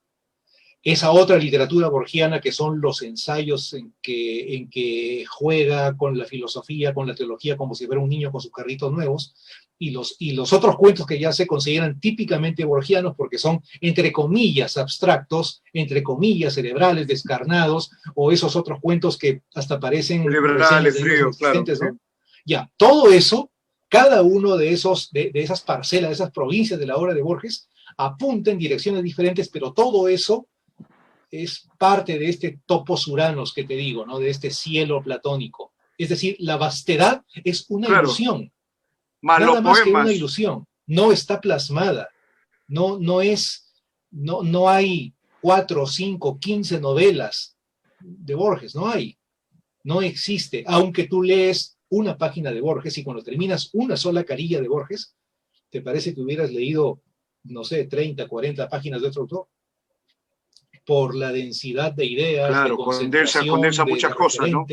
esa otra literatura borgiana que son los ensayos en que juega con la filosofía, con la teología, como si fuera un niño con sus carritos nuevos, y los otros cuentos que ya se consideran típicamente borgianos porque son, entre comillas, abstractos, entre comillas, cerebrales, descarnados, o esos otros cuentos que hasta parecen cerebrales, fríos, claro. ¿no? Ya, todo eso, cada uno de esas parcelas, de esas provincias de la obra de Borges, apunta en direcciones diferentes, pero todo eso es parte de este topos uranos que te digo, ¿no? De este cielo platónico. Es decir, la vastedad es una ilusión. Nada más que una ilusión. No está plasmada. No hay 4, 5, 15 novelas de Borges. No hay. No existe. Aunque tú lees una página de Borges y cuando terminas una sola carilla de Borges, te parece que hubieras leído, no sé, 30, 40 páginas de otro autor. Por la densidad de ideas, claro, de concentración, condensa muchas cosas, ¿no?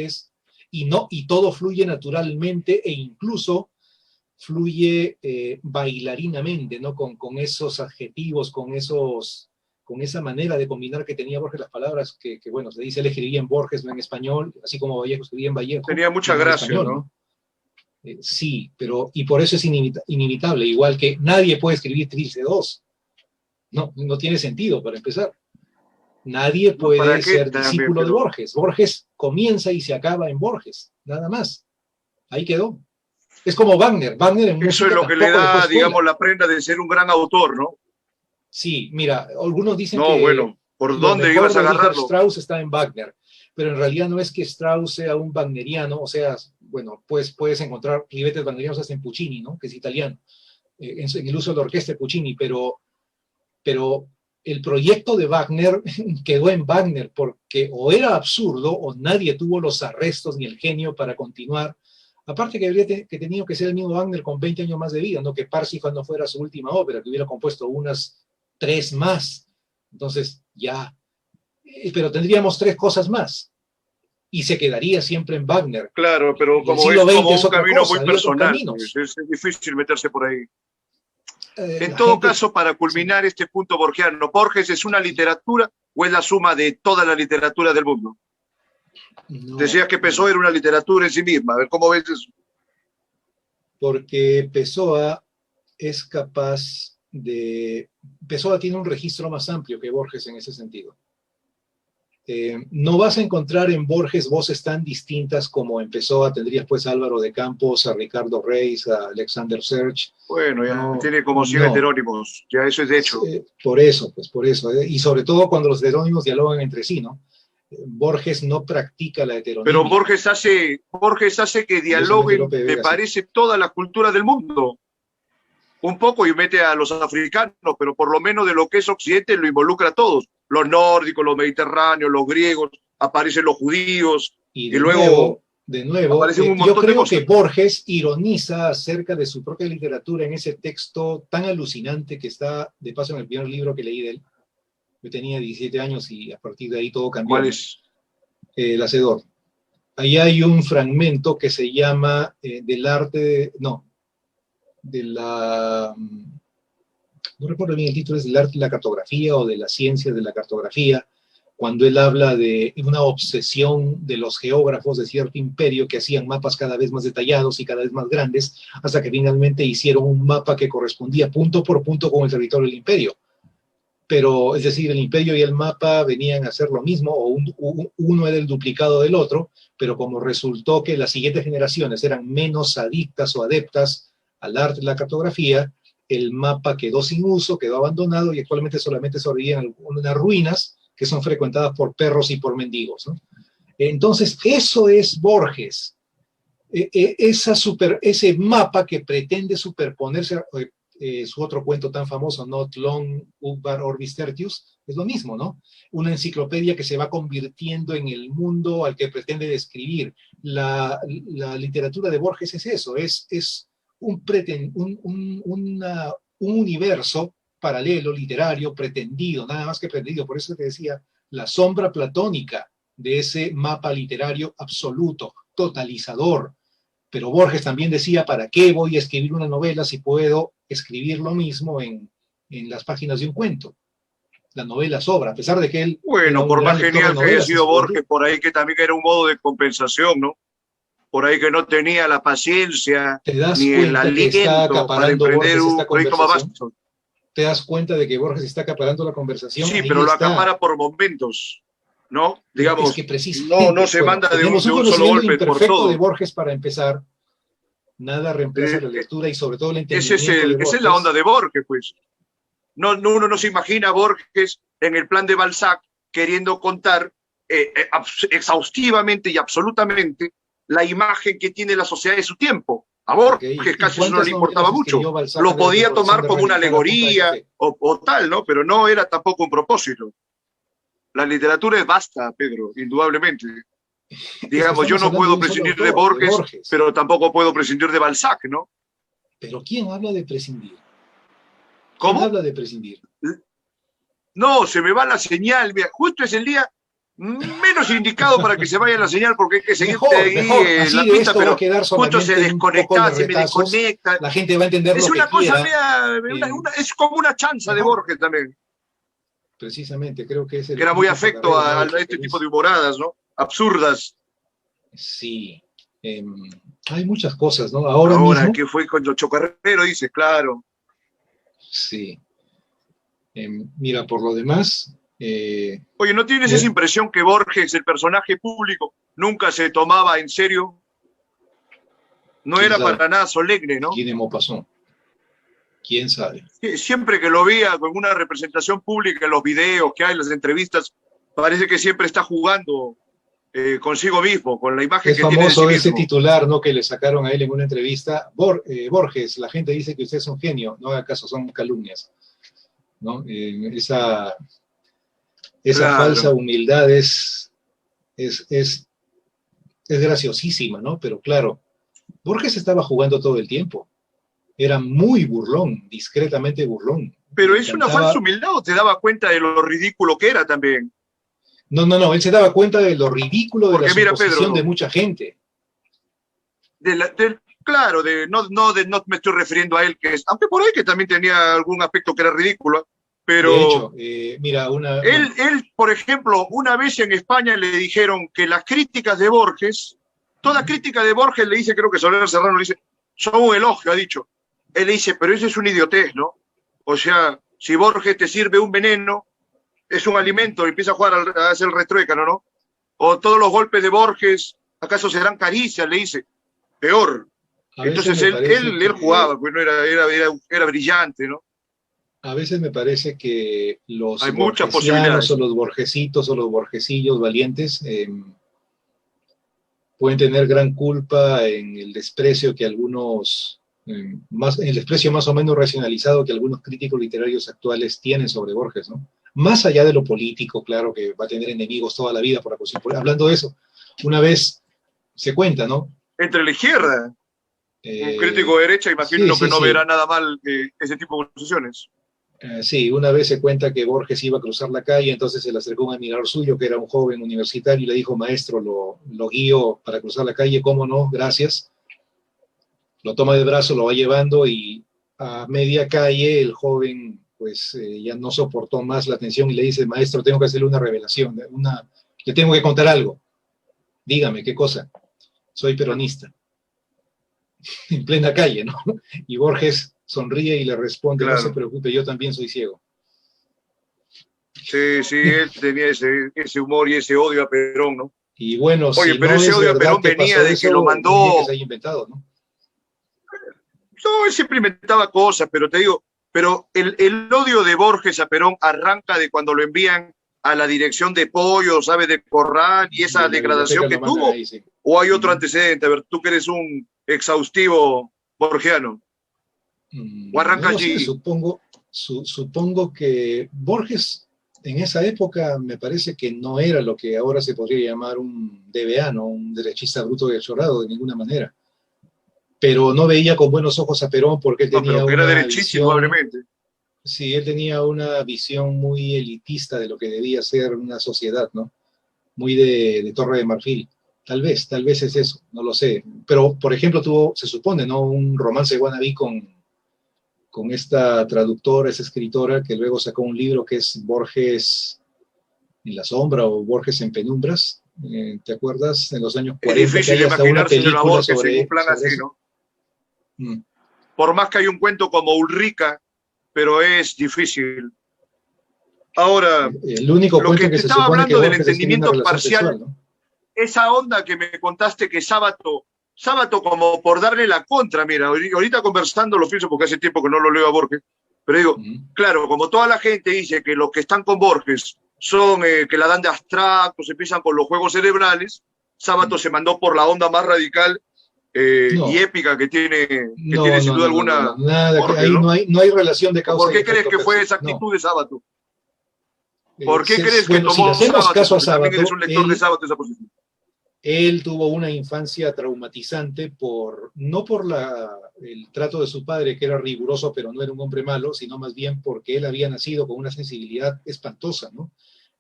Y todo fluye naturalmente e incluso fluye bailarinamente, ¿no? Con esos adjetivos, con esa manera de combinar que tenía Borges las palabras, que bueno, se dice, él escribía en Borges, no en español, así como Vallejo escribía en Vallejo. Tenía mucha gracia, español, ¿no? Sí, pero, y por eso es inimitable, igual que nadie puede escribir Trilce II. No tiene sentido, para empezar. Nadie puede ser discípulo de Borges. Borges comienza y se acaba en Borges, nada más. Ahí quedó. Es como Wagner. Wagner en eso es lo que le da, digamos, la prenda de ser un gran autor, ¿no? Sí, mira, algunos dicen que bueno, ¿por dónde ibas a agarrarlo? Strauss está en Wagner, pero en realidad no es que Strauss sea un wagneriano, o sea, bueno, pues puedes encontrar ribetes wagnerianos hasta en Puccini, ¿no? Que es italiano, en el uso de la orquesta de Puccini, pero el proyecto de Wagner quedó en Wagner porque o era absurdo o nadie tuvo los arrestos ni el genio para continuar. Aparte que habría tenido que ser el mismo Wagner con 20 años más de vida, no que Parsifal no fuera su última ópera, que hubiera compuesto unas 3 más. Entonces, ya. Pero tendríamos 3 cosas más. Y se quedaría siempre en Wagner. Claro, pero como es como un camino muy personal, es difícil meterse por ahí. En todo caso, para culminar este punto borgiano, ¿Borges es una literatura o es la suma de toda la literatura del mundo? No. Decías que Pessoa era una literatura en sí misma. A ver, ¿cómo ves eso? Porque Pessoa es capaz de... Pessoa tiene un registro más amplio que Borges en ese sentido. No vas a encontrar en Borges voces tan distintas como en Pessoa. Tendrías pues a Álvaro de Campos, a Ricardo Reis, a Alexander Serge. Bueno, ya tiene como 100 heterónimos, ya eso es de hecho. Por eso. Y sobre todo cuando los heterónimos dialogan entre sí, ¿no? Borges no practica la heteronimia. Pero Borges hace que dialoguen, me parece, toda la cultura del mundo. Un poco y mete a los africanos, pero por lo menos de lo que es Occidente lo involucra a todos. Los nórdicos, los mediterráneos, los griegos, aparecen los judíos. Y luego, yo creo que Borges ironiza acerca de su propia literatura en ese texto tan alucinante que está, de paso, en el primer libro que leí de él. Yo tenía 17 años y a partir de ahí todo cambió. ¿Cuál es? El Hacedor. Ahí hay un fragmento que se llama del arte, no recuerdo bien el título, es del arte de la cartografía o de la ciencia de la cartografía, cuando él habla de una obsesión de los geógrafos de cierto imperio que hacían mapas cada vez más detallados y cada vez más grandes, hasta que finalmente hicieron un mapa que correspondía punto por punto con el territorio del imperio. Pero, es decir, el imperio y el mapa venían a ser lo mismo, o uno era el duplicado del otro, pero como resultó que las siguientes generaciones eran menos adictas o adeptas al arte de la cartografía, el mapa quedó sin uso, quedó abandonado y actualmente solamente sobreviven algunas ruinas que son frecuentadas por perros y por mendigos, ¿no? Entonces, eso es Borges. Ese mapa que pretende superponerse, su otro cuento tan famoso, Not Long Ubar Orbis Tertius, es lo mismo, ¿no? Una enciclopedia que se va convirtiendo en el mundo al que pretende describir. La literatura de Borges es eso, es un universo paralelo, literario, pretendido, nada más que pretendido. Por eso te decía, la sombra platónica de ese mapa literario absoluto, totalizador, Pero Borges también decía, ¿para qué voy a escribir una novela si puedo escribir lo mismo en las páginas de un cuento? La novela sobra, a pesar de que él era Bueno, un por gran más lector de genial que haya novelas en sido su juventud. Borges, por ahí que también era un modo de compensación, ¿no? Por ahí que no tenía la paciencia ¿Te das ni el cuenta que está aliento para acaparando emprender Borges esta un proyecto más conversación? vasto. ¿Te das cuenta de que Borges está acaparando la conversación? Sí, Ahí pero lo está. acapara por momentos, ¿no? Pero es que Digamos, no precisamente, se bueno, manda tenemos de un un solo conocimiento golpe por imperfecto de todo. Borges para empezar. Nada reemplaza la Eh, lectura y sobre todo el entendimiento de Esa es la onda Borges. de Borges, pues. Uno no se imagina a Borges en el plan de Balzac queriendo contar exhaustivamente y absolutamente la imagen que tiene la sociedad de su tiempo. A Okay. Borges ¿Y casi eso no cuántas le novelas importaba mucho. escribió Balzac Lo antes de que podía Corazón tomar de como una Reventar a punta de alegoría café? o tal, ¿no? Pero no era tampoco un propósito. La literatura es vasta, Pedro, indudablemente. Es que Digamos, yo estamos no hablando de puedo un solo prescindir de autor, de Borges, Borges. pero tampoco puedo prescindir de Balzac, ¿no? Pero ¿quién habla de prescindir? ¿Quién ¿Cómo? habla de prescindir? No, se me va la señal. Mira, justo es el día menos indicado para que se vaya la señal porque hay que seguirte Mejor, ahí mejor. Así la de pista, esto va a pero quedar justo se solamente un poco de desconecta, se me retazos. desconecta. La gente va a entender Es lo que una cosa quiera. media, es como una chanza de Mejor. Borges también, Precisamente, creo que es que el era muy espíritu afecto chacarrero, ¿no? a De lo que este tipo de dice. humoradas, ¿no? Absurdas. Sí. Hay muchas cosas, ¿no? Ahora Ahora, mismo, que fue con los chocarreros, dice, claro. sí. Mira, por lo demás, Oye, ¿no tienes esa me- impresión que Borges, el personaje público, nunca se tomaba en serio? No quién era sabe, para nada solemne, ¿no? quién es pasó, quién sabe. Siempre que lo veía con una representación pública en los videos que hay, en las entrevistas, parece que siempre está jugando consigo mismo, con la imagen Es que tiene de sí famoso ese mismo. titular, ¿no? Que le sacaron a él en una entrevista. Borges, la gente dice que usted es un genio, no haga caso, son calumnias, ¿no? Esa falsa Claro. humildad es, es, es graciosísima, ¿no? Pero claro, Borges estaba jugando todo el tiempo. Era muy burlón, discretamente burlón. Pero Le es una falsa encantaba. humildad o te daba cuenta de lo ridículo que era también. No, no, no, él se daba cuenta de lo ridículo de la Porque mira, suposición de Pedro, mucha gente. claro, no me estoy refiriendo a él, que es, aunque por ahí que también tenía algún aspecto que era ridículo, De pero hecho, mira, bueno, por ejemplo, una vez en España le dijeron que las críticas de Borges, toda crítica de Borges le dice, creo que Soler Serrano le dice, son un elogio, ha dicho. Él le dice, pero eso es una idiotez, ¿no? O sea, si Borges te sirve un veneno, es un alimento, y empieza a jugar a hacer el retruécano, ¿no? O todos los golpes de Borges, ¿acaso serán caricias? Le dice, peor. a veces Entonces me parece él que jugaba, pues no era brillante, ¿no? a veces me parece que los Hay muchas borgesianos o posibilidades. los borgesitos o los borgesillos valientes pueden tener gran culpa en el desprecio que algunos, el desprecio más o menos racionalizado que algunos críticos literarios actuales tienen sobre Borges, ¿no? Más allá de lo político, claro que va a tener enemigos toda la vida por la cuestión. Hablando de eso, una vez se cuenta, ¿no? Entre la izquierda, un crítico Eh, de derecha, sí, imagino que sí, no verá sí. nada mal ese tipo de posiciones. Sí, una vez se cuenta que Borges iba a cruzar la calle, entonces se le acercó un admirador suyo, que era un joven universitario, y le dijo, maestro, lo guío para cruzar la calle, ¿cómo no? Gracias. Lo toma de brazo, lo va llevando y a media calle el joven pues ya no soportó más la atención y le dice, maestro, tengo que hacerle una revelación, le tengo que contar algo. Dígame, ¿qué cosa? Soy peronista. En plena calle, ¿no? Y Borges sonríe y le responde, no se Claro. preocupe, yo también soy ciego. Sí, sí, él tenía ese humor y ese odio a Perón, ¿no? Y bueno, Oye, si pero no ese es odio a verdad Perón que venía pasó de que lo eso, muy bien que mandó. se haya inventado, ¿no? No, él siempre inventaba cosas, pero te digo, pero el odio de Borges a Perón arranca de cuando lo envían a la dirección de Pollo, ¿sabes? De Corral y Y esa en la biblioteca degradación lo que mandan tuvo. ahí, sí. ¿O hay otro Uh-huh. antecedente? A ver, tú que eres un exhaustivo borgiano. ¿O No arranca lo sé, allí? supongo que Borges en esa época me parece que no era lo que ahora se podría llamar un DBA, ¿no? Un derechista bruto y achorado de ninguna manera. Pero no veía con buenos ojos a Perón porque él No, pero tenía que era una derechichi, visión, indudablemente. sí, él tenía una visión muy elitista de lo que debía ser una sociedad, ¿no? Muy de Torre de Marfil. Tal vez es eso, no lo sé. Pero, por ejemplo, tuvo, se supone, ¿no? Un romance wannabe con esta traductora, esa escritora, que luego sacó un libro que es Borges en la sombra o Borges en penumbras. ¿Te acuerdas? En los años 40 es difícil que hay hasta una imaginarse la película Borges en un plan sobre así, eso. ¿no? Mm. Por más que hay un cuento como Ulrica, pero es difícil. Ahora, El único lo que cuento te que se estaba supone que hablando del Borges escribe una entendimiento relación parcial, sexual, ¿no? esa onda que me contaste que Sábato como por darle la contra, mira, ahorita conversando lo pienso porque hace tiempo que no lo leo a Borges, pero digo, claro, como toda la gente dice que los que están con Borges son que la dan de abstractos, empiezan con los juegos cerebrales, Sábato se mandó por la onda más radical y No, épica que tiene sin duda alguna nada, Borges, ahí ¿no? no hay relación de causa ¿Por y qué crees efecto que per fue se, esa no. actitud de Sábato? ¿Por qué crees que Bueno, si le tomó hacemos Sábato? caso a Porque también eres Sábato, un lector de Sábato esa posición. él tuvo una infancia traumatizante no por el trato de su padre, que era riguroso, pero no era un hombre malo, sino más bien porque él había nacido con una sensibilidad espantosa, ¿no?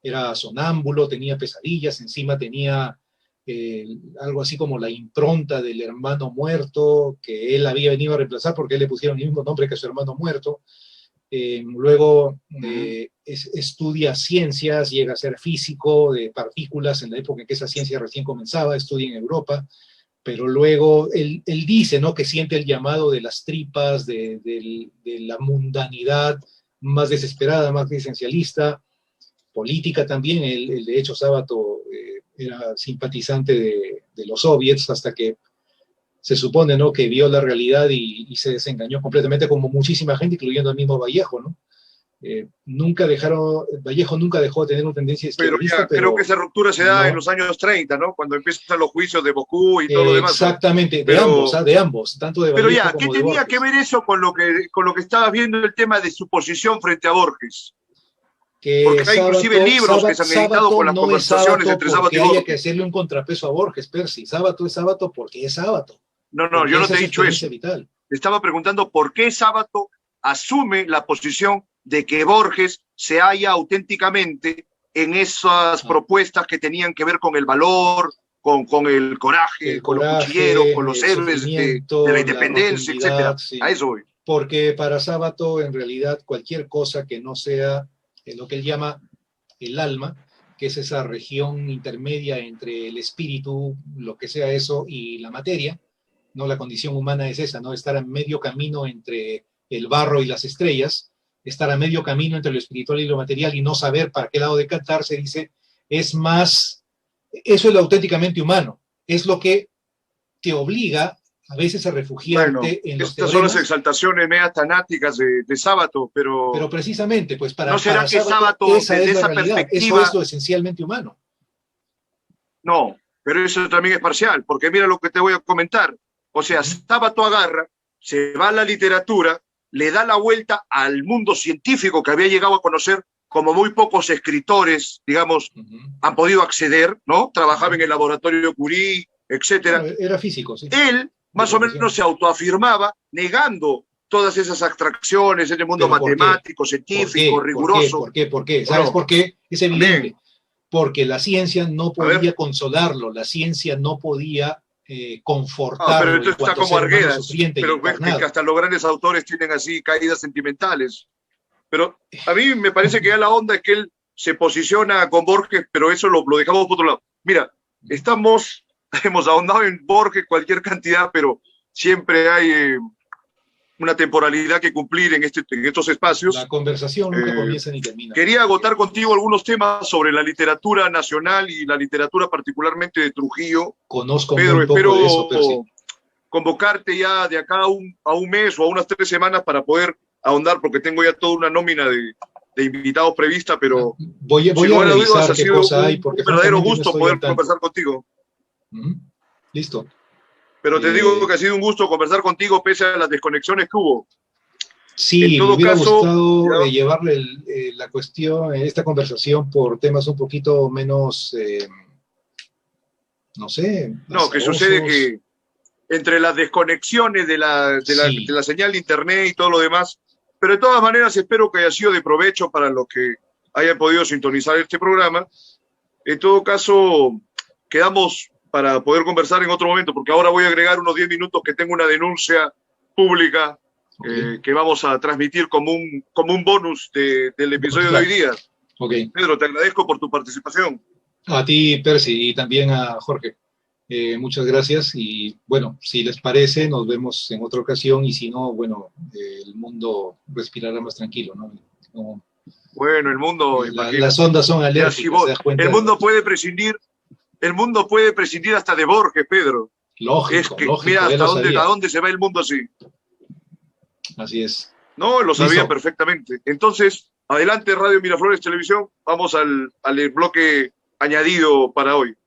Era sonámbulo, tenía pesadillas, encima tenía algo así como la impronta del hermano muerto, que él había venido a reemplazar porque él le pusieron el mismo nombre que su hermano muerto. Luego estudia ciencias, llega a ser físico de partículas en la época en que esa ciencia recién comenzaba, estudia en Europa, pero luego él dice, ¿no?, que siente el llamado de las tripas, de la mundanidad más desesperada, más esencialista, política también. Él de hecho, Sábato era simpatizante de los soviets hasta que se supone, ¿no?, que vio la realidad y se desengañó completamente, como muchísima gente, incluyendo el mismo Vallejo, ¿no? Vallejo nunca dejó de tener una tendencia Pero izquierdista, ya, creo que pero esa ruptura se da en no. los años 30, ¿no? Cuando empiezan los juicios de Moscú y todo lo demás, ¿no? Exactamente, Pero, de ambos, tanto de pero Vallejo ya, ¿qué como de tenía que Borges. ver eso con lo que estabas viendo el tema de su posición frente a Borges? Que Porque hay inclusive libros que se han editado Sábato con las no es conversaciones Sábato entre Sábato porque y haya que Borges. hacerle un contrapeso a Borges, Percy. Sábato es Sábato porque es Sábato, No, no, yo porque no esa te es he su dicho experiencia eso. vital. Te estaba preguntando por qué Sábato asume la posición de que Borges se halla auténticamente en esas propuestas que tenían que ver con el valor, con el coraje, El con los cuchilleros, con coraje, los el héroes de la sufrimiento, la independencia, rotundidad, etcétera. A sí. eso voy. Porque para Sábato, en realidad, cualquier cosa que no sea lo que él llama el alma, que es esa región intermedia entre el espíritu, lo que sea eso, y la materia, ¿no? La condición humana es esa, ¿no? Estar a medio camino entre el barro y las estrellas, estar a medio camino entre lo espiritual y lo material y no saber para qué lado decantarse, dice, es más, eso es lo auténticamente humano, es lo que te obliga a veces a Bueno, refugiarte en los estas son las teoremas, exaltaciones medias tanáticas de Sábato, pero pero precisamente, pues ¿no será para que Sábato Sábato esa es desde la esa realidad, eso es perspectiva? lo esencialmente humano. No, pero eso también es parcial, porque mira lo que te voy a comentar. O sea, Sábato agarra, se va a la literatura, le da la vuelta al mundo científico que había llegado a conocer como muy pocos escritores, digamos, han podido acceder, ¿no? Trabajaba en el laboratorio Curie, etcétera. Bueno, era físico, sí. Él más o menos se autoafirmaba negando todas esas abstracciones en el mundo ¿Pero por qué? matemático, ¿Por científico, qué? ¿Por qué? riguroso. ¿Por qué? ¿Por qué? ¿O ¿Sabes no? por qué? Es evidente. También. Porque la ciencia no A ver. podía consolarlo, la ciencia no podía Pero confortarlo esto en está cuanto como ser humano Arguedas, sufriente y pero ves que encarnado. hasta los grandes autores tienen así caídas sentimentales. Pero a mí me parece que ya la onda es que él se posiciona con Borges, pero eso lo dejamos por otro lado. Mira, hemos ahondado en Borges cualquier cantidad, pero siempre hay una temporalidad que cumplir en estos espacios. La conversación nunca comienza ni termina. Quería agotar contigo algunos temas sobre la literatura nacional y la literatura particularmente de Trujillo. Conozco Pedro, muy poco de eso, Percy. Convocarte ya de acá a un mes o a unas 3 semanas para poder ahondar, porque tengo ya toda una nómina de invitados prevista, pero voy a revisar qué cosa hay, porque un verdadero francamente no gusto estoy poder al tanto. conversar contigo. Listo. Pero te digo que ha sido un gusto conversar contigo pese a las desconexiones que hubo. Sí, me hubiera gustado llevarle la cuestión, esta conversación por temas un poquito menos, no sé. No, que sucede que entre las desconexiones de la señal de internet y todo lo demás, pero de todas maneras espero que haya sido de provecho para los que hayan podido sintonizar este programa. En todo caso, quedamos para poder conversar en otro momento, porque ahora voy a agregar unos 10 minutos que tengo una denuncia pública que vamos a transmitir como un bonus del episodio de hoy día. Pedro, te agradezco por tu participación. A ti, Percy, y también a Jorge. Muchas gracias y bueno, si les parece, nos vemos en otra ocasión y si no, bueno, el mundo respirará más tranquilo, ¿no? Bueno, el mundo... las ondas son alérgicas, ¿te das cuenta? El mundo puede prescindir hasta de Borges, Pedro. Lógico. Mira hasta dónde se va el mundo así. Así es. No, lo sabía perfectamente. Entonces, adelante Radio Miraflores Televisión, vamos al bloque añadido para hoy.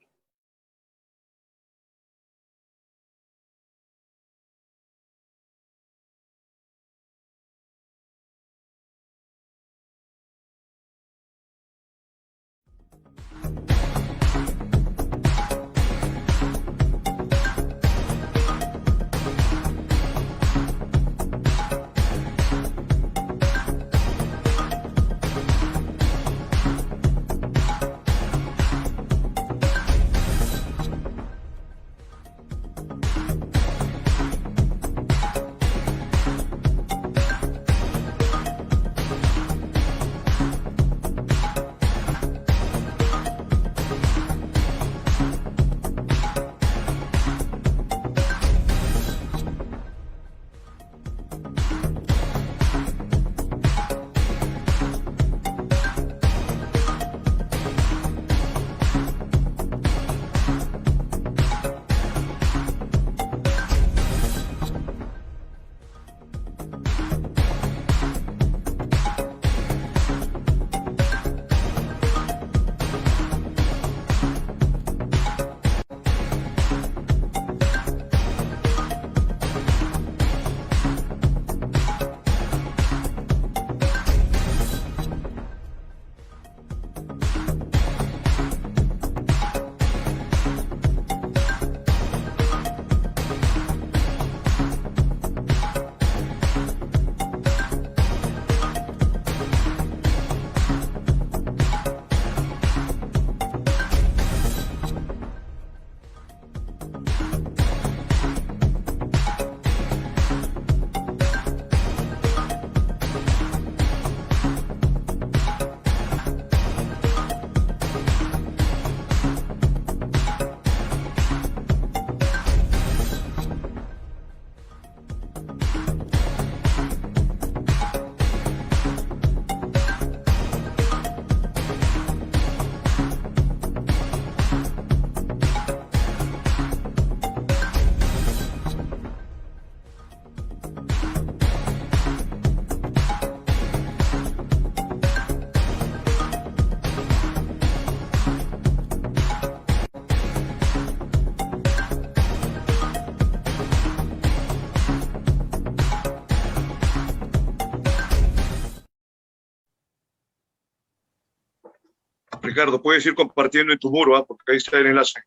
Ricardo, puedes ir compartiendo en tu muro, porque ahí está el enlace.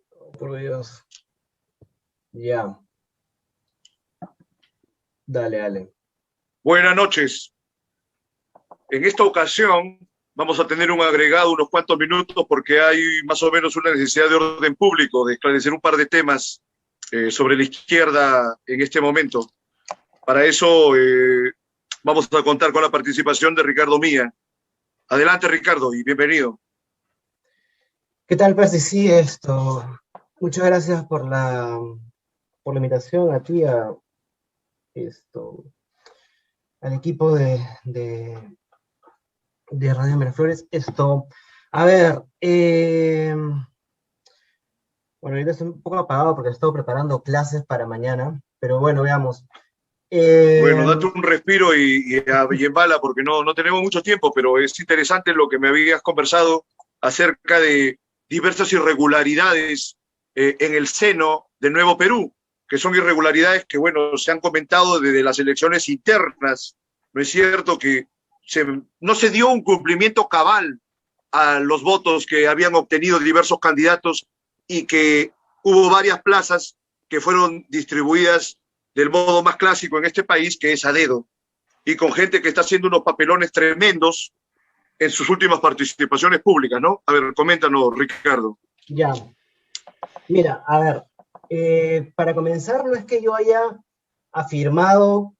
Oh, por Dios. Ya. Dale. Buenas noches. En esta ocasión vamos a tener un agregado unos cuantos minutos porque hay más o menos una necesidad de orden público, de esclarecer un par de temas sobre la izquierda en este momento. Para eso vamos a contar con la participación de Ricardo Mía. Adelante, Ricardo, y bienvenido. ¿Qué tal, Percy? Sí, muchas gracias por la invitación a ti, al equipo de Radio Miraflores. A ver, bueno, ahorita estoy un poco apagado porque he estado preparando clases para mañana, pero bueno, veamos. Bueno, date un respiro y embala, porque no tenemos mucho tiempo, pero es interesante lo que me habías conversado acerca de diversas irregularidades en el seno del Nuevo Perú, que son irregularidades que, bueno, se han comentado desde las elecciones internas. ¿No es cierto que no se dio un cumplimiento cabal a los votos que habían obtenido diversos candidatos y que hubo varias plazas que fueron distribuidas del modo más clásico en este país, que es a dedo, y con gente que está haciendo unos papelones tremendos en sus últimas participaciones públicas, ¿no? A ver, coméntanos, Ricardo. Ya, mira, a ver, para comenzar, no es que yo haya afirmado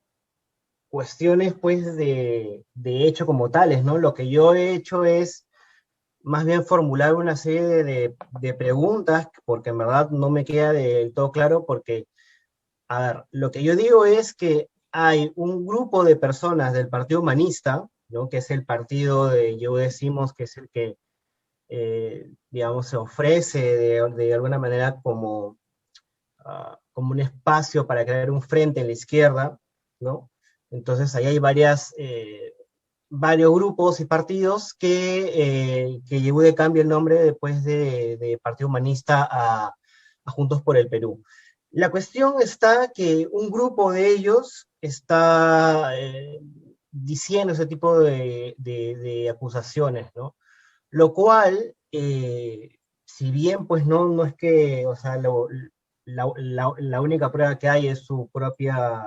cuestiones, pues, de hecho como tales, ¿no? Lo que yo he hecho es más bien formular una serie de preguntas, porque en verdad no me queda del todo claro, porque, a ver, lo que yo digo es que hay un grupo de personas del Partido Humanista, ¿no? Que es el partido yo decimos que es el que, digamos, se ofrece de alguna manera como, como un espacio para crear un frente en la izquierda, ¿no? Entonces ahí hay varios grupos y partidos que llevó de cambio el nombre después de Partido Humanista a Juntos por el Perú. La cuestión está que un grupo de ellos está diciendo ese tipo de acusaciones, ¿no? Lo cual, si bien pues no es que, o sea, la única prueba que hay es su propia,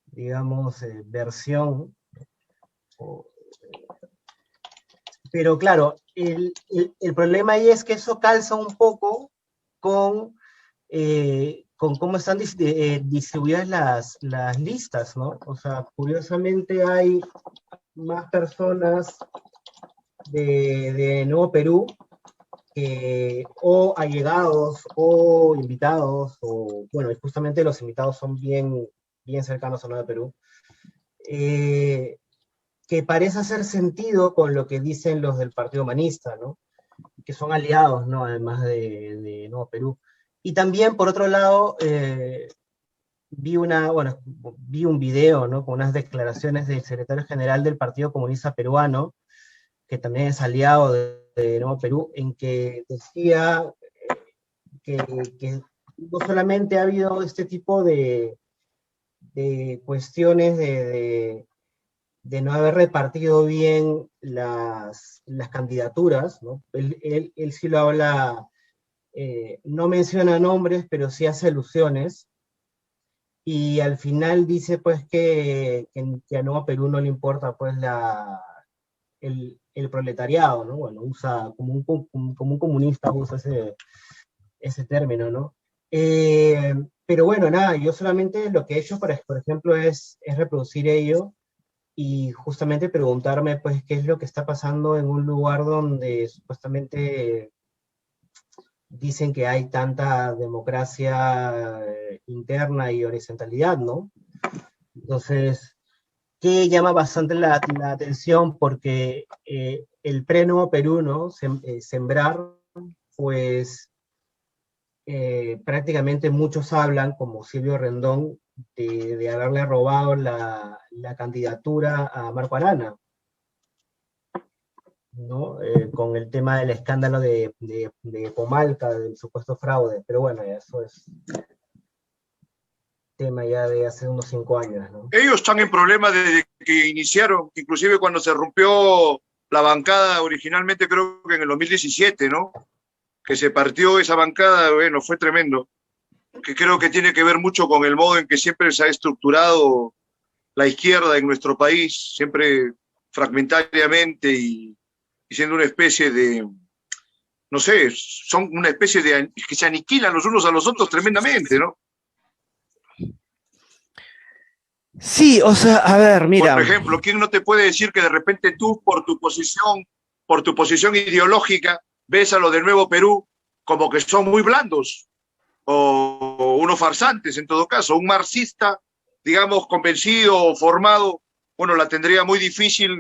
digamos, versión, pero claro, el problema ahí es que eso calza un poco con cómo están distribuidas las listas, ¿no? O sea, curiosamente hay más personas de Nuevo Perú o allegados o invitados, o bueno, justamente los invitados son bien cercanos a Nuevo Perú, que parece hacer sentido con lo que dicen los del Partido Humanista, ¿no? Que son aliados, ¿no? Además de Nuevo Perú. Y también, por otro lado, vi un video, ¿no? Con unas declaraciones del secretario general del Partido Comunista Peruano, que también es aliado de Nuevo Perú, en que decía que no solamente ha habido este tipo de cuestiones de no haber repartido bien las candidaturas, ¿no? Él sí lo habla, no menciona nombres, pero sí hace alusiones, y al final dice pues que a Nuevo Perú no le importa pues el proletariado, ¿no? Bueno, usa como un comunista, usa ese término, ¿no? Pero bueno, nada, yo solamente lo que he hecho, por ejemplo, es reproducir ello y justamente preguntarme, pues, qué es lo que está pasando en un lugar donde supuestamente dicen que hay tanta democracia interna y horizontalidad, ¿no? Entonces, que llama bastante la atención porque el pre-Nuevo Perú, ¿no? Sembrar, pues prácticamente muchos hablan, como Silvio Rendón, de haberle robado la candidatura a Marco Arana, ¿no? Con el tema del escándalo de Pomalca, del supuesto fraude, pero bueno, eso es tema ya de hace unos 5 años, ¿no? Ellos están en problemas desde que iniciaron, inclusive cuando se rompió la bancada originalmente, creo que en el 2017, ¿no? Que se partió esa bancada, bueno, fue tremendo, que creo que tiene que ver mucho con el modo en que siempre se ha estructurado la izquierda en nuestro país, siempre fragmentariamente y siendo una especie de, no sé, son una especie de, que se aniquilan los unos a los otros tremendamente, ¿no? Sí, o sea, a ver, mira. Por ejemplo, ¿quién no te puede decir que de repente tú, por tu posición ideológica, ves a los del Nuevo Perú como que son muy blandos o unos farsantes en todo caso? Un marxista, digamos, convencido o formado, bueno, la tendría muy difícil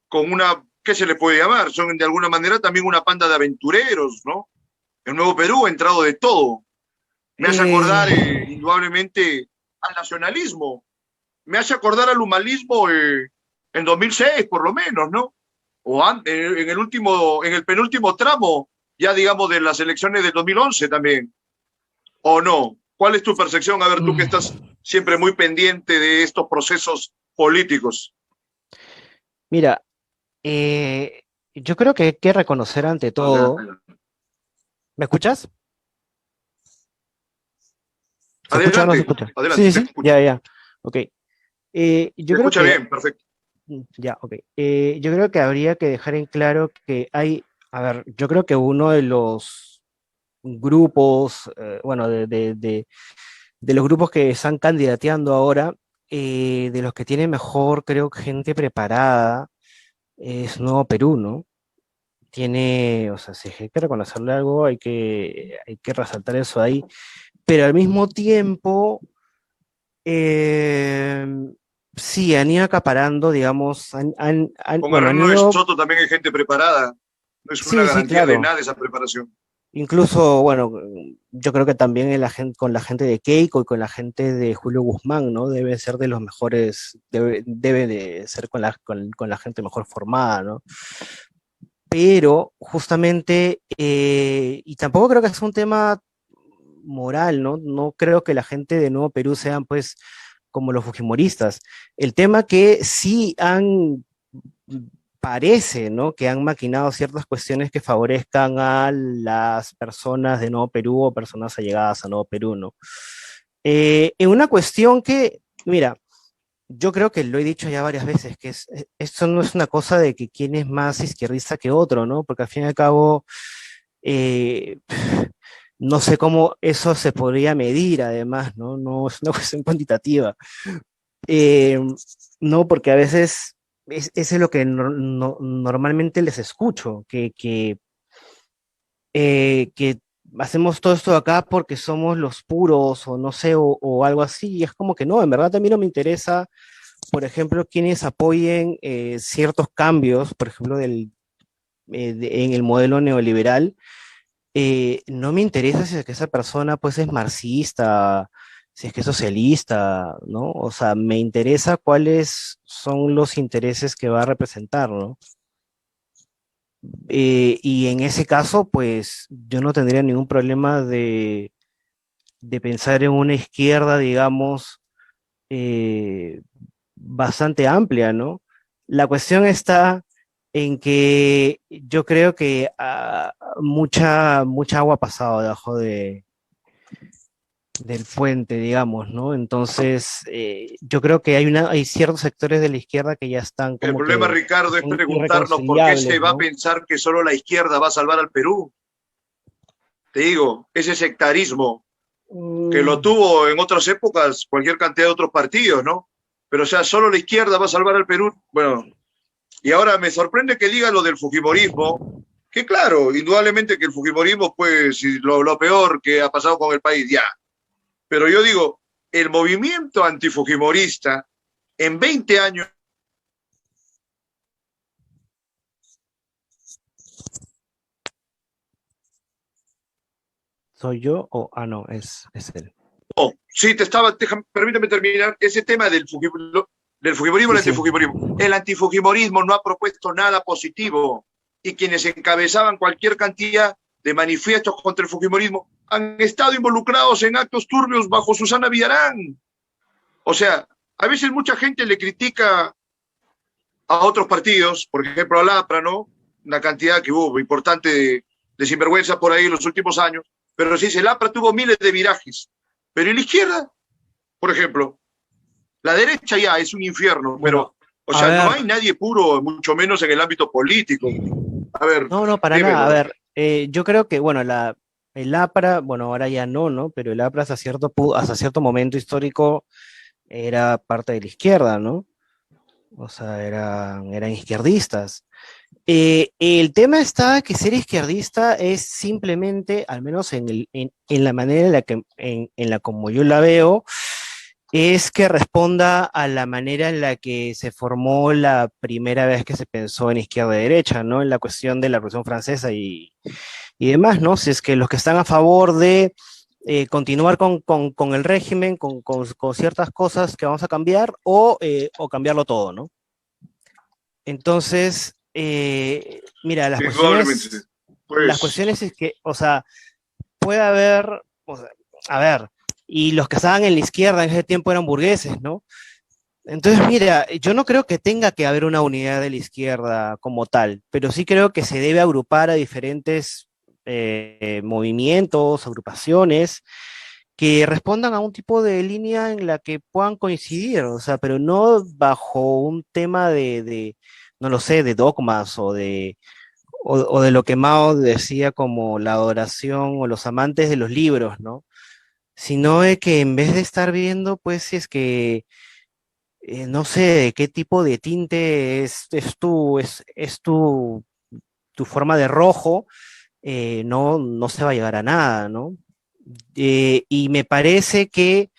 con una, ¿qué se le puede llamar? Son de alguna manera también una panda de aventureros, ¿no? El Nuevo Perú ha entrado de todo. Me hace acordar indudablemente al nacionalismo. Me hace acordar al humanismo en 2006, por lo menos, ¿no? O en el penúltimo tramo, ya digamos, de las elecciones de 2011 también. ¿O no? ¿Cuál es tu percepción? A ver, tú que estás siempre muy pendiente de estos procesos políticos. Mira, yo creo que hay que reconocer ante todo. ¿Me escuchas? Adelante, escucha o no se escucha? Adelante, Sí. Ya. Ok. Yo creo escucha que bien, perfecto. Ya, ok. Yo creo que habría que dejar en claro que hay, a ver, yo creo que uno de los grupos, bueno, de los grupos que están candidateando ahora, de los que tiene mejor, creo, gente preparada, es Nuevo Perú, ¿no? Tiene, o sea, si hay que reconocerle algo, hay que resaltar eso ahí, pero al mismo tiempo, eh, sí, han ido acaparando, digamos, Con bueno, han Hernando de ido, Soto también hay gente preparada. No es una sí, sí, garantía de claro. nada esa preparación. Incluso, bueno, yo creo que también con la gente de Keiko y con la gente de Julio Guzmán, ¿no? Debe ser de los mejores, debe de ser con la gente mejor formada, ¿no? Pero justamente, y tampoco creo que es un tema moral, ¿no? No creo que la gente de Nuevo Perú sean, pues, como los fujimoristas. El tema que sí parece, ¿no? Que han maquinado ciertas cuestiones que favorezcan a las personas de Nuevo Perú o personas allegadas a Nuevo Perú, ¿no? En una cuestión que, mira, yo creo que lo he dicho ya varias veces, que esto no es una cosa de que quién es más izquierdista que otro, ¿no? Porque al fin y al cabo, eh, no sé cómo eso se podría medir, además, ¿no? No es una cuestión cuantitativa. Eh, no, porque a veces eso es lo que normalmente les escucho, que hacemos todo esto acá porque somos los puros o no sé, o algo así, y es como que no, en verdad a mí no me interesa, por ejemplo, quienes apoyen ciertos cambios, por ejemplo, en el modelo neoliberal. No me interesa si es que esa persona pues es marxista, si es que es socialista, ¿no? O sea, me interesa cuáles son los intereses que va a representar, ¿no? Y en ese caso, pues yo no tendría ningún problema de pensar en una izquierda, digamos, eh, bastante amplia, ¿no? La cuestión está en que yo creo que mucha agua ha pasado debajo del puente, digamos, ¿no? Entonces, yo creo que hay ciertos sectores de la izquierda que ya están El como problema, que Ricardo, es son preguntarnos por qué se irreconciliables, va a ¿no? pensar que solo la izquierda va a salvar al Perú. Te digo, ese sectarismo que lo Mm, tuvo en otras épocas cualquier cantidad de otros partidos, ¿no? Pero o sea, solo la izquierda va a salvar al Perú. Bueno, y ahora me sorprende que diga lo del fujimorismo, que claro, indudablemente que el fujimorismo, pues, lo peor que ha pasado con el país, ya. Pero yo digo, el movimiento antifujimorista en 20 años. ¿Soy yo o, no, es él? Oh, sí, permítame terminar. Ese tema del fujimorismo, Sí, el sí. antifujimorismo. El antifujimorismo no ha propuesto nada positivo y quienes encabezaban cualquier cantidad de manifiestos contra el fujimorismo han estado involucrados en actos turbios bajo Susana Villarán. O sea, a veces mucha gente le critica a otros partidos, por ejemplo al APRA, ¿no? Una cantidad que hubo importante de sinvergüenza por ahí en los últimos años, pero sí, el APRA tuvo miles de virajes. Pero en la izquierda, por ejemplo, la derecha ya es un infierno, Bueno, pero, o a sea, no ver, hay nadie puro, mucho menos en el ámbito político. A ver, no, no, para nada. A dímelo. ver, yo creo que, bueno, el APRA, bueno, ahora ya no, ¿no? Pero el APRA hasta cierto momento histórico era parte de la izquierda, ¿no? O sea, eran izquierdistas. El tema está que ser izquierdista es simplemente, al menos en la manera en la que, en la como yo la veo, es que responda a la manera en la que se formó la primera vez que se pensó en izquierda y derecha, ¿no? En la cuestión de la Revolución Francesa y demás, ¿no? Si es que los que están a favor de continuar con el régimen, con ciertas cosas que vamos a cambiar, o cambiarlo todo, ¿no? Entonces, mira, Indudablemente. las Pues, cuestiones es que, o sea, puede haber, o sea, a ver, y los que estaban en la izquierda en ese tiempo eran burgueses, ¿no? Entonces, mira, yo no creo que tenga que haber una unidad de la izquierda como tal, pero sí creo que se debe agrupar a diferentes movimientos, agrupaciones, que respondan a un tipo de línea en la que puedan coincidir, o sea, pero no bajo un tema no lo sé, de dogmas o de lo que Mao decía como la adoración o los amantes de los libros, ¿no? Sino de que en vez de estar viendo, pues, si es que no sé de qué tipo de tinte tu forma de rojo, no se va a llegar a nada, ¿no? Y me parece que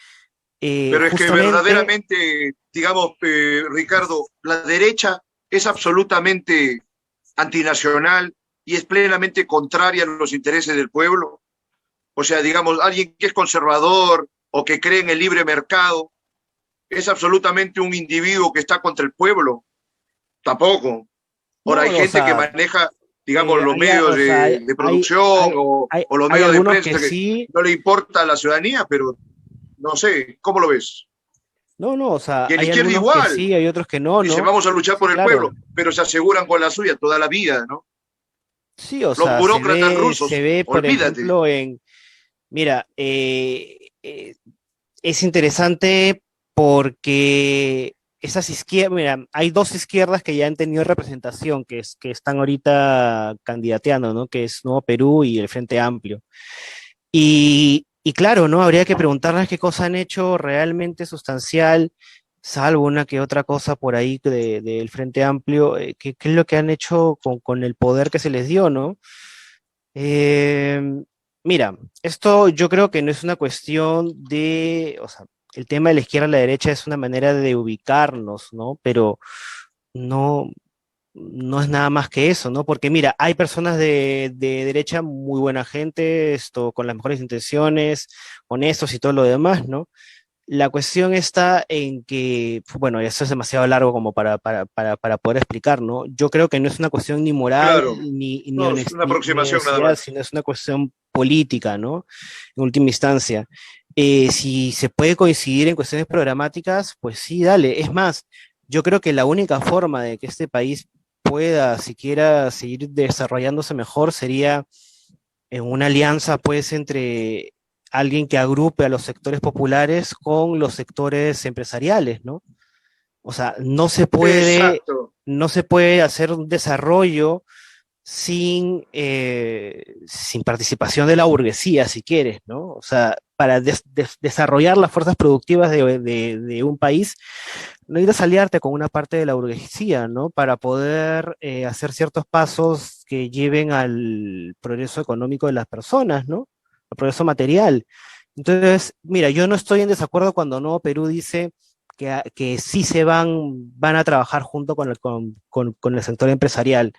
Pero es que justamente, verdaderamente, digamos, Ricardo, la derecha es absolutamente antinacional y es plenamente contraria a los intereses del pueblo. O sea, digamos, alguien que es conservador o que cree en el libre mercado es absolutamente un individuo que está contra el pueblo. Tampoco. Ahora hay no, o gente que sea, maneja, digamos, los o medios sea, de producción o los hay medios de algunos prensa que que sí, no le importa a la ciudadanía, pero no sé, ¿cómo lo ves? no, o sea, Y en la hay izquierda algunos que igual, sí, hay otros que no, dicen ¿no? vamos a luchar Sí, por el claro. pueblo, pero se aseguran con la suya toda la vida, ¿no? Sí, o Los sea, burócratas se rusos, ve, por olvídate. ejemplo, mira, es interesante porque esas izquierdas, mira, hay dos izquierdas que ya han tenido representación, que están ahorita candidateando, ¿no? Que es Nuevo Perú y el Frente Amplio. Y claro, ¿no? Habría que preguntarles qué cosa han hecho realmente sustancial, salvo una que otra cosa por ahí del Frente Amplio, qué es lo que han hecho con el poder que se les dio, ¿no? Eh, Mira, esto yo creo que no es una cuestión o sea, el tema de la izquierda a la derecha es una manera de ubicarnos, ¿no? Pero no, no es nada más que eso, ¿no? Porque mira, hay personas de derecha, muy buena gente, con las mejores intenciones, honestos y todo lo demás, ¿no? La cuestión está en que, bueno, eso es demasiado largo como para poder explicar, ¿no? Yo creo que no es una cuestión ni moral, Claro, no, es una ni aproximación nada honestidad, más. sino es una cuestión política, ¿no? En última instancia. Si se puede coincidir en cuestiones programáticas, pues sí, dale. Es más, yo creo que la única forma de que este país pueda siquiera seguir desarrollándose mejor sería en una alianza, pues, entre alguien que agrupe a los sectores populares con los sectores empresariales, ¿no? O sea, Exacto. no se puede hacer un desarrollo sin participación de la burguesía, si quieres, ¿no? O sea, para desarrollar las fuerzas productivas de un país, necesitas aliarte con una parte de la burguesía, ¿no? Para poder hacer ciertos pasos que lleven al progreso económico de las personas, ¿no? Al progreso material. Entonces, mira, yo no estoy en desacuerdo cuando Nuevo Perú dice que sí van a trabajar junto con el sector empresarial.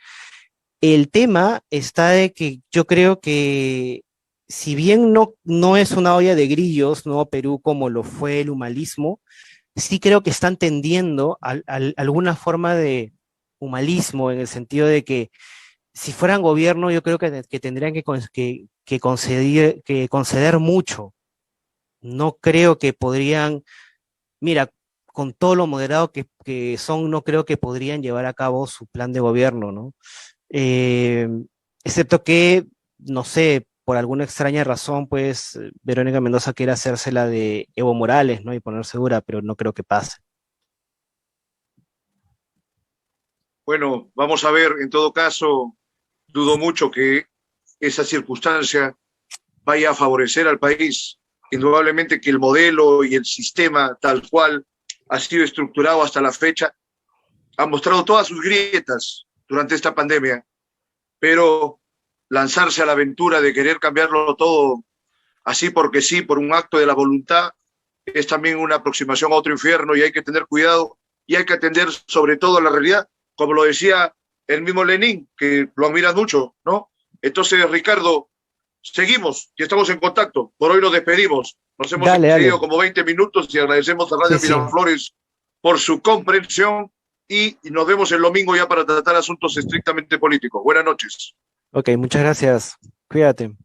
El tema está de que yo creo que si bien no es una olla de grillos, Nuevo Perú, como lo fue el humanismo, sí creo que están tendiendo a alguna forma de humanismo en el sentido de que si fueran gobierno, yo creo que tendrían que conceder mucho. No creo que podrían, mira, con todo lo moderado que son, no creo que podrían llevar a cabo su plan de gobierno, ¿no? Eh, Excepto que, no sé, por alguna extraña razón, pues Verónica Mendoza quiere hacerse la de Evo Morales, ¿no? Y ponerse dura, pero no creo que pase. Bueno, vamos a ver, en todo caso, dudo mucho que esa circunstancia vaya a favorecer al país. Indudablemente que el modelo y el sistema tal cual ha sido estructurado hasta la fecha ha mostrado todas sus grietas durante esta pandemia, pero lanzarse a la aventura de querer cambiarlo todo así porque sí, por un acto de la voluntad, es también una aproximación a otro infierno y hay que tener cuidado y hay que atender sobre todo a la realidad, como lo decía el mismo Lenin, que lo admiras mucho, ¿no? Entonces, Ricardo, seguimos y estamos en contacto. Por hoy nos despedimos. Nos hemos Dale, excedido dale. como 20 minutos y agradecemos a Sí, Radio sí. Miraflores por su comprensión y nos vemos el domingo ya para tratar asuntos estrictamente políticos. Buenas noches. Ok, muchas gracias. Cuídate.